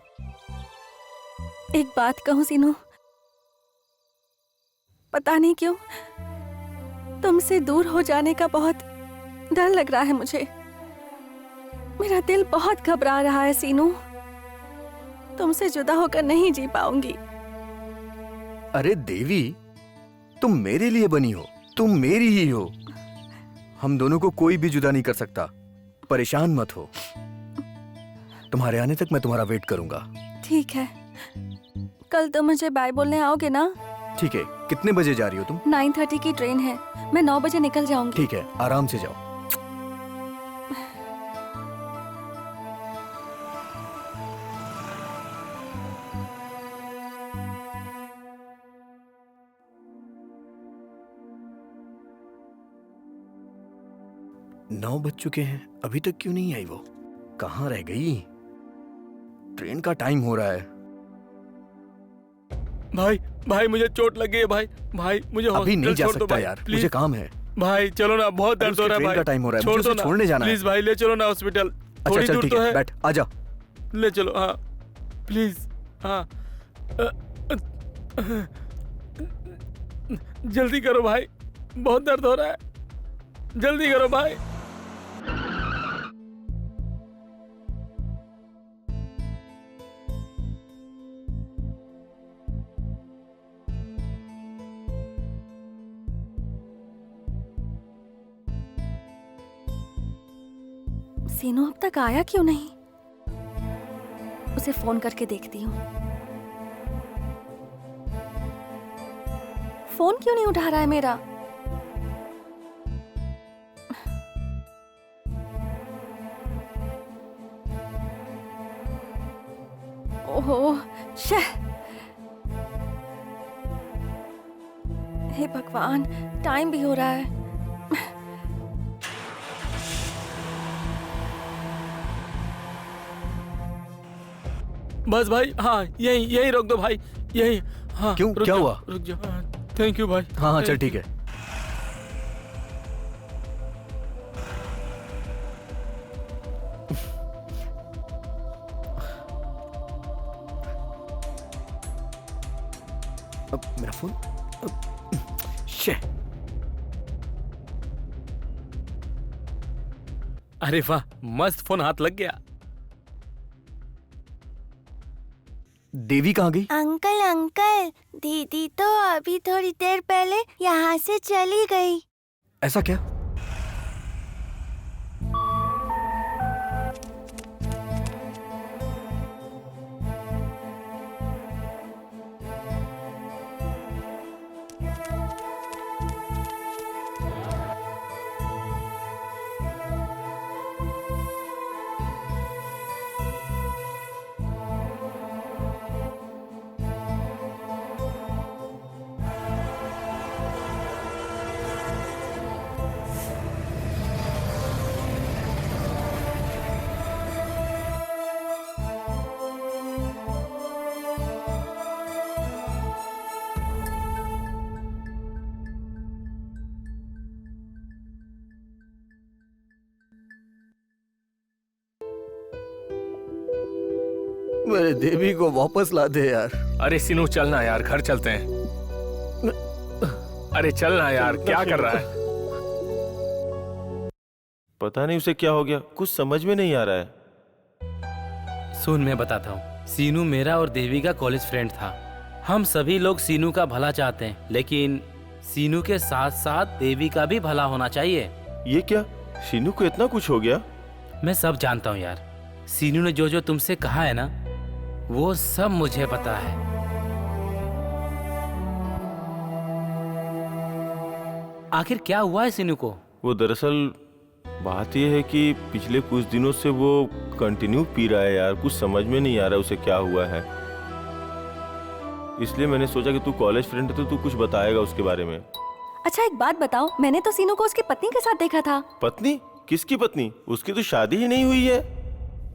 Speaker 9: एक बात कहूं सीनू, पता नहीं क्यों तुमसे दूर हो जाने का बहुत डर लग रहा है मुझे। मेरा दिल बहुत घबरा रहा है सीनू। तुमसे जुदा होकर नहीं जी पाऊंगी।
Speaker 3: अरे देवी, तुम मेरे लिए बनी हो, तुम मेरी ही हो। हम दोनों को कोई भी जुदा नहीं कर सकता। परेशान मत हो। तुम्हारे आने तक मैं तुम्हारा वेट करूंगा।
Speaker 9: ठीक है, कल तुम मुझे बाय बोलने आओगे ना?
Speaker 3: ठीक है। कितने बजे जा रही हो तुम?
Speaker 9: 9:30 की ट्रेन है। मैं 9 बजे निकल जाऊंगी।
Speaker 3: ठीक है, आराम से जाओ। नौ बज चुके हैं, अभी तक क्यों नहीं आई वो? कहाँ रह गई? ट्रेन का टाइम हो रहा है।
Speaker 2: भाई भाई मुझे चोट लग गई है भाई। भाई मुझे
Speaker 3: अभी नहीं
Speaker 2: हॉस्पिटल
Speaker 3: जा
Speaker 2: छोड़ दो
Speaker 3: सकता
Speaker 2: भाई,
Speaker 3: यार,
Speaker 2: प्लीज।
Speaker 3: मुझे काम है।
Speaker 2: भाई चलो ना, बहुत दर्द हो रहा है
Speaker 3: ट्रेन
Speaker 2: भाई।
Speaker 3: का टाइम हो रहा है,
Speaker 2: छोड़
Speaker 3: मुझे
Speaker 2: दो
Speaker 3: उसे
Speaker 2: ना,
Speaker 3: छोड़ने जाना है।
Speaker 2: प्लीज भाई ले चलो ना हॉस्पिटल।
Speaker 3: अच्छा
Speaker 2: थोड़ी
Speaker 3: चल
Speaker 2: दूर
Speaker 3: ठीक
Speaker 2: तो
Speaker 3: है,
Speaker 2: है।
Speaker 3: बैठ, आजा।
Speaker 2: ले चलो, हाँ प्लीज। हाँ जल्दी करो भाई, बहुत दर्द हो रहा है। जल्दी करो भाई।
Speaker 9: सीनू अब तक आया क्यों नहीं? उसे फोन करके देखती हूँ। फोन क्यों नहीं उठा रहा है मेरा? ओहो, शह। हे भगवान, टाइम भी हो रहा है।
Speaker 4: बस भाई, हाँ यही यही रोक दो भाई, यही। हाँ
Speaker 3: क्यों?
Speaker 4: रुक
Speaker 3: क्या
Speaker 4: जाओ,
Speaker 3: हुआ?
Speaker 4: रुक जाओ। थैंक यू भाई।
Speaker 3: हाँ हाँ चल ठीक है। अब मेरा फोन।
Speaker 2: अरे वाह, मस्त फोन हाथ लग गया।
Speaker 3: देवी कहाँ गई?
Speaker 10: अंकल अंकल, दीदी तो अभी थोड़ी देर पहले यहाँ से चली गई।
Speaker 3: ऐसा क्या? मेरे देवी को वापस ला दे यार।
Speaker 4: अरे सिनू चलना यार, घर चलते हैं। अरे चलना यार, क्या कर रहा है?
Speaker 1: पता नहीं उसे क्या हो गया, कुछ समझ में नहीं आ रहा है।
Speaker 2: सुन, मैं बताता हूँ। सीनू मेरा और देवी का कॉलेज फ्रेंड था। हम सभी लोग सीनू का भला चाहते हैं, लेकिन सीनू के साथ साथ देवी का भी भला होना चाहिए।
Speaker 1: ये क्या, शीनू को इतना कुछ हो गया?
Speaker 2: मैं सब जानता हूँ यार। सीनू ने जो जो तुमसे कहा है ना, वो सब मुझे पता है। आखिर क्या हुआ है सीनू को?
Speaker 1: वो दरअसल बात यह है कि पिछले कुछ दिनों से वो कंटिन्यू पी रहा है यार, कुछ समझ में नहीं आ रहा उसे क्या हुआ है। इसलिए मैंने सोचा कि तू कॉलेज फ्रेंड है तो तू कुछ बताएगा उसके बारे में।
Speaker 9: अच्छा एक बात बताओ, मैंने तो सीनू को उसकी पत्नी के साथ देखा था।
Speaker 1: पत्नी? किसकी पत्नी? उसकी तो शादी ही नहीं हुई है।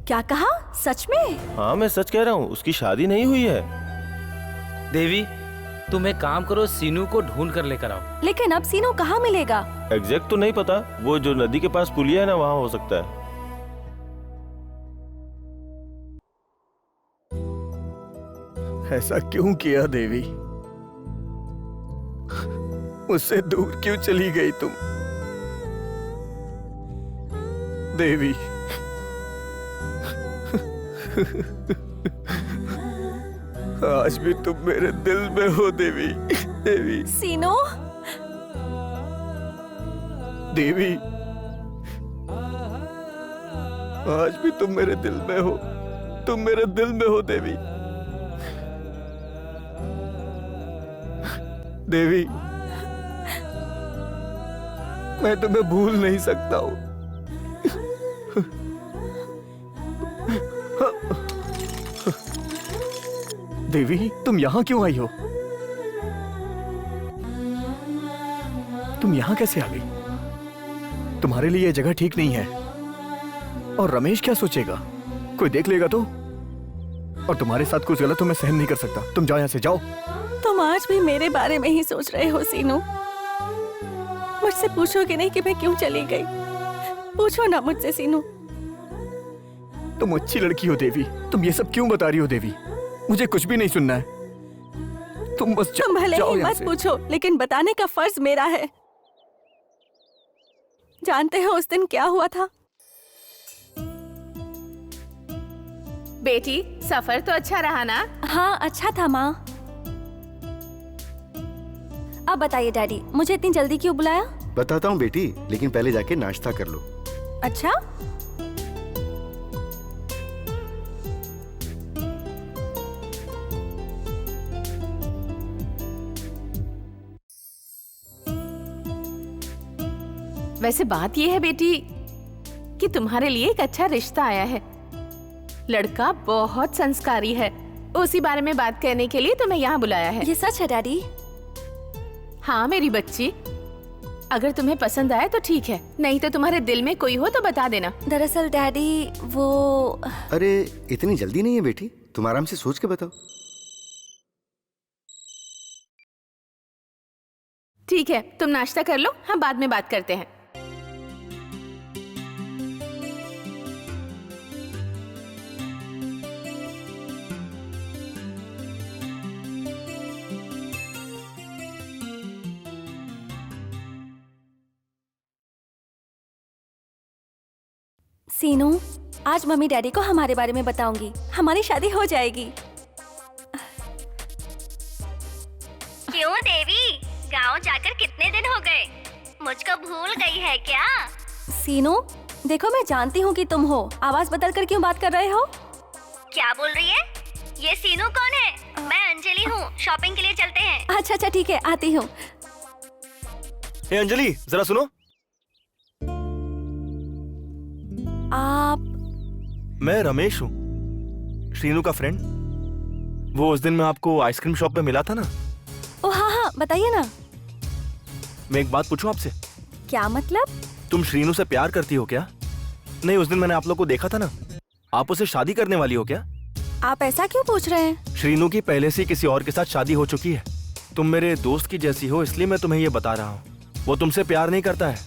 Speaker 9: क्या कहा? सच में?
Speaker 1: हाँ मैं सच कह रहा हूँ, उसकी शादी नहीं हुई है।
Speaker 2: देवी, तुम एक काम करो, सीनू को ढूंढ कर लेकर आओ।
Speaker 9: लेकिन अब सीनू कहाँ मिलेगा?
Speaker 1: एग्जैक्ट तो नहीं पता, वो जो नदी के पास पुलिया है ना, वहाँ हो सकता है।
Speaker 3: ऐसा क्यों किया देवी? मुझसे दूर क्यों चली गई तुम? देवी आज भी तुम मेरे दिल में हो देवी। देवी
Speaker 9: सीनू,
Speaker 3: देवी आज भी तुम मेरे दिल में हो, तुम मेरे दिल में हो देवी। देवी मैं तुम्हें भूल नहीं सकता हूं। देवी तुम यहां क्यों आई हो? तुम यहां कैसे आ गई? तुम्हारे लिए यह जगह ठीक नहीं है। और रमेश क्या सोचेगा? कोई देख लेगा तो? और तुम्हारे साथ कुछ गलत हो मैं सहन नहीं कर सकता। तुम जाओ यहां से, जाओ।
Speaker 9: तुम आज भी मेरे बारे में ही सोच रहे हो सीनू? मुझसे पूछोगे नहीं कि मैं क्यों चली गई? पूछो ना मुझसे सीनू।
Speaker 3: तुम अच्छी लड़की हो देवी, तुम ये सब क्यों बता रही हो देवी? मुझे कुछ भी नहीं सुनना है, तुम बस
Speaker 9: तुम भले
Speaker 3: जाओ
Speaker 9: ही
Speaker 3: यहाँ
Speaker 9: मत
Speaker 3: से।
Speaker 9: पूछो, लेकिन बताने का फर्ज मेरा है। जानते हो उस दिन क्या हुआ था?
Speaker 8: बेटी, सफर तो अच्छा रहा ना?
Speaker 9: हाँ अच्छा था माँ। अब बताइए डैडी, मुझे इतनी जल्दी क्यों बुलाया?
Speaker 7: बताता हूँ बेटी, लेकिन पहले जाके नाश्ता कर लो।
Speaker 9: अच्छा
Speaker 8: वैसे बात यह है बेटी कि तुम्हारे लिए एक अच्छा रिश्ता आया है। लड़का बहुत संस्कारी है, उसी बारे में बात करने के लिए तुम्हें यहाँ बुलाया है।
Speaker 9: ये सच है डैडी?
Speaker 8: हाँ मेरी बच्ची, अगर तुम्हें पसंद आए तो ठीक है, नहीं तो तुम्हारे दिल में कोई हो तो बता देना।
Speaker 9: दरअसल डैडी वो
Speaker 7: अरे इतनी जल्दी नहीं है बेटी, तुम आराम से सोच के बताओ।
Speaker 8: ठीक है, तुम नाश्ता कर लो, हम बाद में बात करते हैं।
Speaker 9: सीनू, आज मम्मी डैडी को हमारे बारे में बताऊंगी, हमारी शादी हो जाएगी।
Speaker 10: क्यों देवी, गांव जाकर कितने दिन हो गए? मुझको भूल गई है क्या?
Speaker 9: सीनू, देखो मैं जानती हूँ कि तुम हो, आवाज बदल कर क्यों बात कर रहे हो?
Speaker 10: क्या बोल रही है? ये सीनू कौन है? मैं अंजलि हूँ, शॉपिंग के लिए चलते हैं।
Speaker 9: अच्छा अच्छा ठीक है, आती हूँ।
Speaker 3: ए अंजलि, जरा सुनो।
Speaker 9: आप?
Speaker 3: मैं रमेश हूँ, श्रीनू का फ्रेंड। वो उस दिन मैं आपको आइसक्रीम शॉप पे मिला था ना।
Speaker 9: ओ हाँ हाँ, बताइए ना।
Speaker 3: मैं एक बात पूछूं आपसे?
Speaker 9: क्या मतलब?
Speaker 3: तुम श्रीनू से प्यार करती हो क्या? नहीं, उस दिन मैंने आप लोग को देखा था ना। आप उसे शादी करने वाली हो क्या?
Speaker 9: आप ऐसा क्यों पूछ रहे हैं?
Speaker 3: श्रीनू की पहले से किसी और के साथ शादी हो चुकी है। तुम मेरे दोस्त की जैसी हो, इसलिए मैं तुम्हें ये बता रहा हूँ। वो तुमसे प्यार नहीं करता है,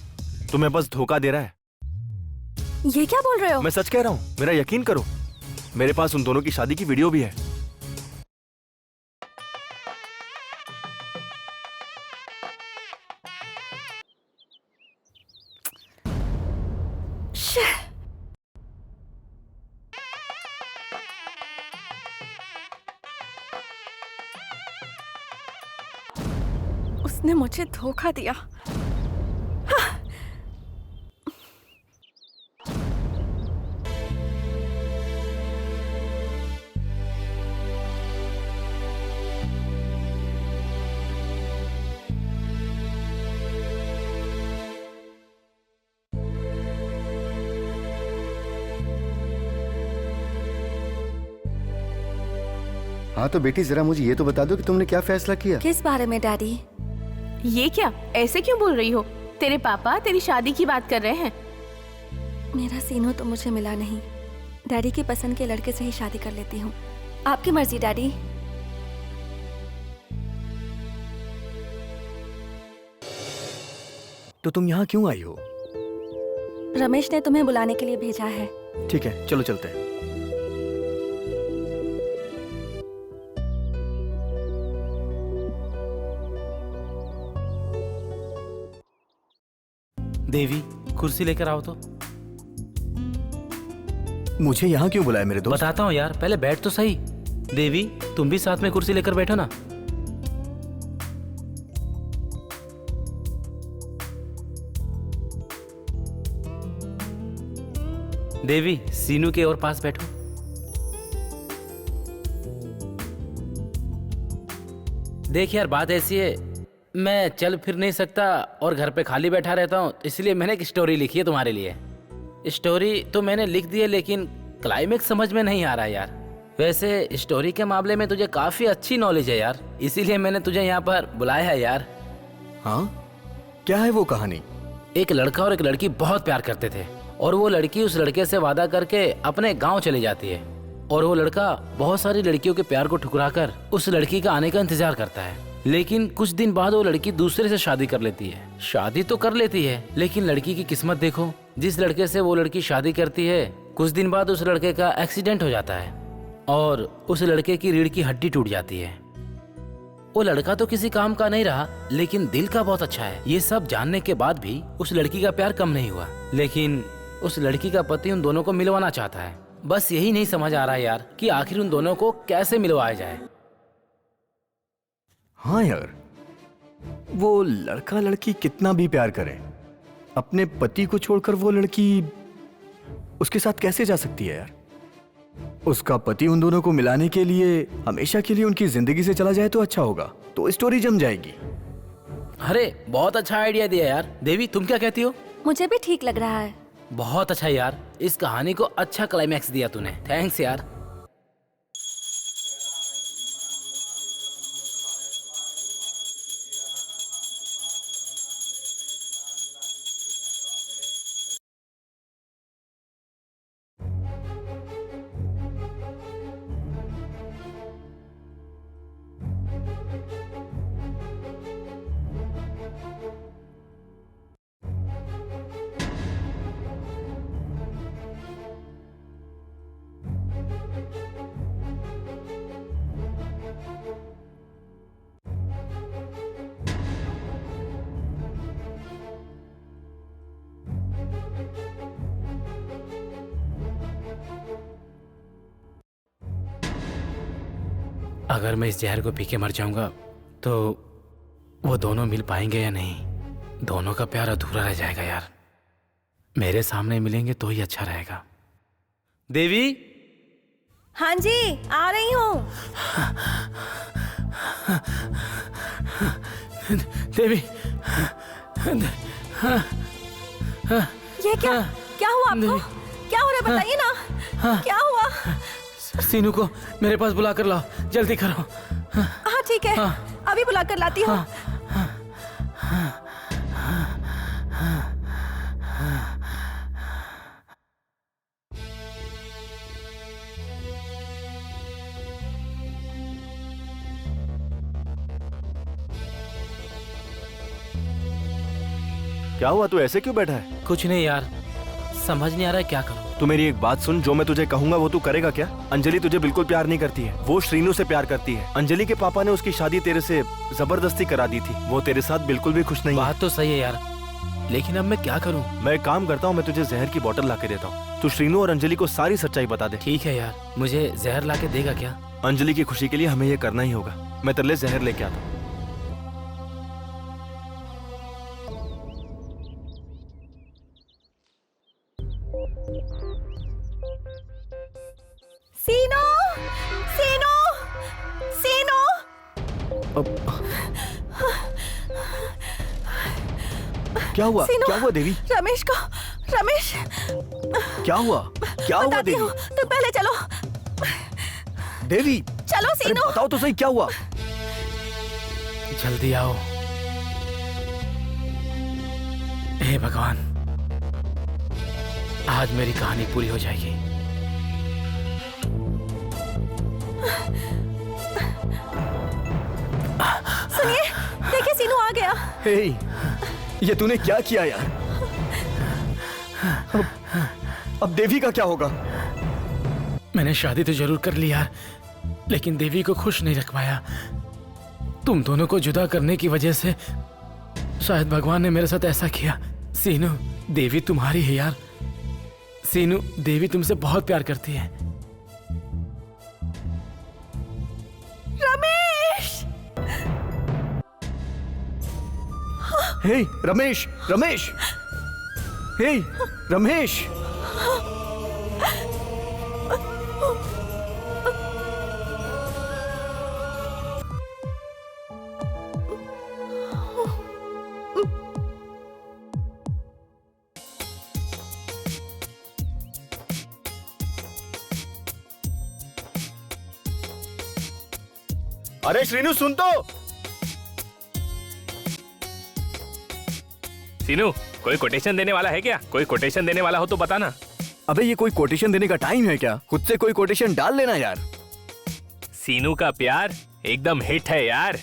Speaker 3: तुम्हें बस धोखा दे रहा है।
Speaker 9: ये क्या बोल रहे हो?
Speaker 3: मैं सच कह रहा हूँ, मेरा यकीन करो। मेरे पास उन दोनों की शादी की वीडियो भी है।
Speaker 9: उसने मुझे धोखा दिया।
Speaker 7: हाँ तो बेटी, जरा मुझे ये तो बता दो कि तुमने क्या फैसला किया?
Speaker 9: किस बारे में डैडी?
Speaker 8: ये क्या, ऐसे क्यों बोल रही हो? तेरे पापा तेरी शादी की बात कर रहे हैं।
Speaker 9: मेरा सीनू तो मुझे मिला नहीं। डैडी की पसंद के लड़के से ही शादी कर लेती हूँ। आपकी मर्जी डैडी।
Speaker 3: तो तुम यहाँ क्यों आई हो?
Speaker 9: रमेश ने तुम्हें बुलाने के लिए भेजा है।
Speaker 3: ठीक है, चलो चलते हैं।
Speaker 2: देवी, कुर्सी लेकर आओ तो।
Speaker 3: मुझे यहाँ क्यों बुलाया मेरे दोस्त?
Speaker 2: बताता हूँ यार, पहले बैठ तो सही। देवी, तुम भी साथ में कुर्सी लेकर बैठो ना। देवी, सीनू के और पास बैठो। देख यार, बात ऐसी है, मैं चल फिर नहीं सकता और घर पे खाली बैठा रहता हूँ, इसलिए मैंने एक स्टोरी लिखी है तुम्हारे लिए। स्टोरी तो मैंने लिख दी है, लेकिन क्लाइमेक्स समझ में नहीं आ रहा यार। वैसे स्टोरी के मामले में तुझे काफी अच्छी नॉलेज है यार, इसीलिए मैंने तुझे यहाँ पर बुलाया है यार।
Speaker 3: हाँ, क्या है वो कहानी?
Speaker 2: एक लड़का और एक लड़की बहुत प्यार करते थे, और वो लड़की उस लड़के से वादा करके अपने गांव चली जाती है, और वो लड़का बहुत सारी लड़कियों के प्यार को ठुकराकर उस लड़की का आने का इंतजार करता है। लेकिन कुछ दिन बाद वो लड़की दूसरे से शादी कर लेती है। शादी तो कर लेती है, लेकिन लड़की की किस्मत देखो, जिस लड़के से वो लड़की शादी करती है, कुछ दिन बाद उस लड़के का एक्सीडेंट हो जाता है और उस लड़के की रीढ़ की हड्डी टूट जाती है। वो लड़का तो किसी काम का नहीं रहा, लेकिन दिल का बहुत अच्छा है। ये सब जानने के बाद भी उस लड़की का प्यार कम नहीं हुआ, लेकिन उस लड़की का पति उन दोनों को मिलवाना चाहता है। बस यही नहीं समझ आ रहा यार कि आखिर उन दोनों को कैसे मिलवाया जाए।
Speaker 3: हाँ यार, वो लड़का लड़की कितना भी प्यार करे, अपने पति को छोड़कर वो लड़की उसके साथ कैसे जा सकती है यार? उसका पति उन दोनों को मिलाने के लिए हमेशा के लिए उनकी जिंदगी से चला जाए तो अच्छा होगा, तो स्टोरी जम जाएगी।
Speaker 2: अरे बहुत अच्छा आइडिया दिया यार। देवी, तुम क्या कहती हो?
Speaker 9: मुझे भी ठीक लग रहा है।
Speaker 2: बहुत अच्छा यार, इस कहानी को अच्छा क्लाइमैक्स दिया तूने, थैंक्स यार। अगर मैं इस जहर को पी के मर जाऊंगा तो वो दोनों मिल पाएंगे या नहीं? दोनों का प्यार अधूरा रह जाएगा यार। मेरे सामने मिलेंगे तो ही अच्छा रहेगा। देवी,
Speaker 9: हाँ जी, आ रही हूँ।
Speaker 2: देवी,
Speaker 9: ये क्या हुआ आपको? क्या हो रहा है बताइए ना, क्या हुआ?
Speaker 2: सीनू को मेरे पास बुला कर लाओ, जल्दी करो।
Speaker 9: हाँ ठीक है, अभी बुला कर लाती हूँ।
Speaker 3: क्या हुआ, तू ऐसे क्यों बैठा है?
Speaker 2: कुछ नहीं यार, समझ नहीं आ रहा है क्या करूं।
Speaker 3: तू मेरी एक बात सुन, जो मैं तुझे कहूंगा वो तू करेगा क्या? अंजलि तुझे बिल्कुल प्यार नहीं करती है, वो श्रीनू से प्यार करती है। अंजलि के पापा ने उसकी शादी तेरे से जबरदस्ती करा दी थी, वो तेरे साथ बिल्कुल भी खुश नहीं है।
Speaker 2: बात तो सही है यार, लेकिन अब मैं क्या करूं?
Speaker 3: मैं एक काम करता हूँ, मैं तुझे जहर की बोतल ला के देता हूँ, तू श्रीनू और अंजलि को सारी सच्चाई बता दे।
Speaker 2: ठीक है यार, मुझे जहर ला के देगा क्या?
Speaker 3: अंजलि की खुशी के लिए हमें ये करना ही होगा। मैं तेरे लिए जहर लेके आता हूँ।
Speaker 9: सीनो, सीनो, सीनो।
Speaker 3: क्या हुआ?
Speaker 9: सीनो,
Speaker 3: क्या हुआ देवी?
Speaker 9: रमेश को, रमेश।
Speaker 3: क्या हुआ? क्या हुआ
Speaker 9: बताती
Speaker 3: देवी?
Speaker 9: हूँ, तुम पहले चलो।
Speaker 3: देवी,
Speaker 9: चलो
Speaker 3: अरे
Speaker 9: सीनो।
Speaker 3: बताओ तो सही, क्या हुआ?
Speaker 2: जल्दी आओ। हे भगवान, आज मेरी कहानी पूरी हो जाएगी।
Speaker 9: सुनिए, देखिए सीनो आ गया।
Speaker 3: हे, ये तूने क्या किया यार? अब देवी का क्या होगा?
Speaker 2: मैंने शादी तो जरूर कर ली यार, लेकिन देवी को खुश नहीं रख पाया। तुम दोनों को जुदा करने की वजह से शायद भगवान ने मेरे साथ ऐसा किया। सीनू, देवी तुम्हारी है यार। सीनू, देवी तुमसे बहुत प्यार करती है।
Speaker 9: रमेश!
Speaker 3: हे रमेश, रमेश, हे रमेश। अरे श्रीनू सुन तो।
Speaker 4: सीनू, कोई कोटेशन देने वाला है क्या? कोई कोटेशन देने वाला हो तो बताना।
Speaker 3: अबे ये कोई कोटेशन देने का टाइम है क्या? खुद से कोई कोटेशन डाल लेना यार।
Speaker 4: सीनू का प्यार एकदम हिट है यार।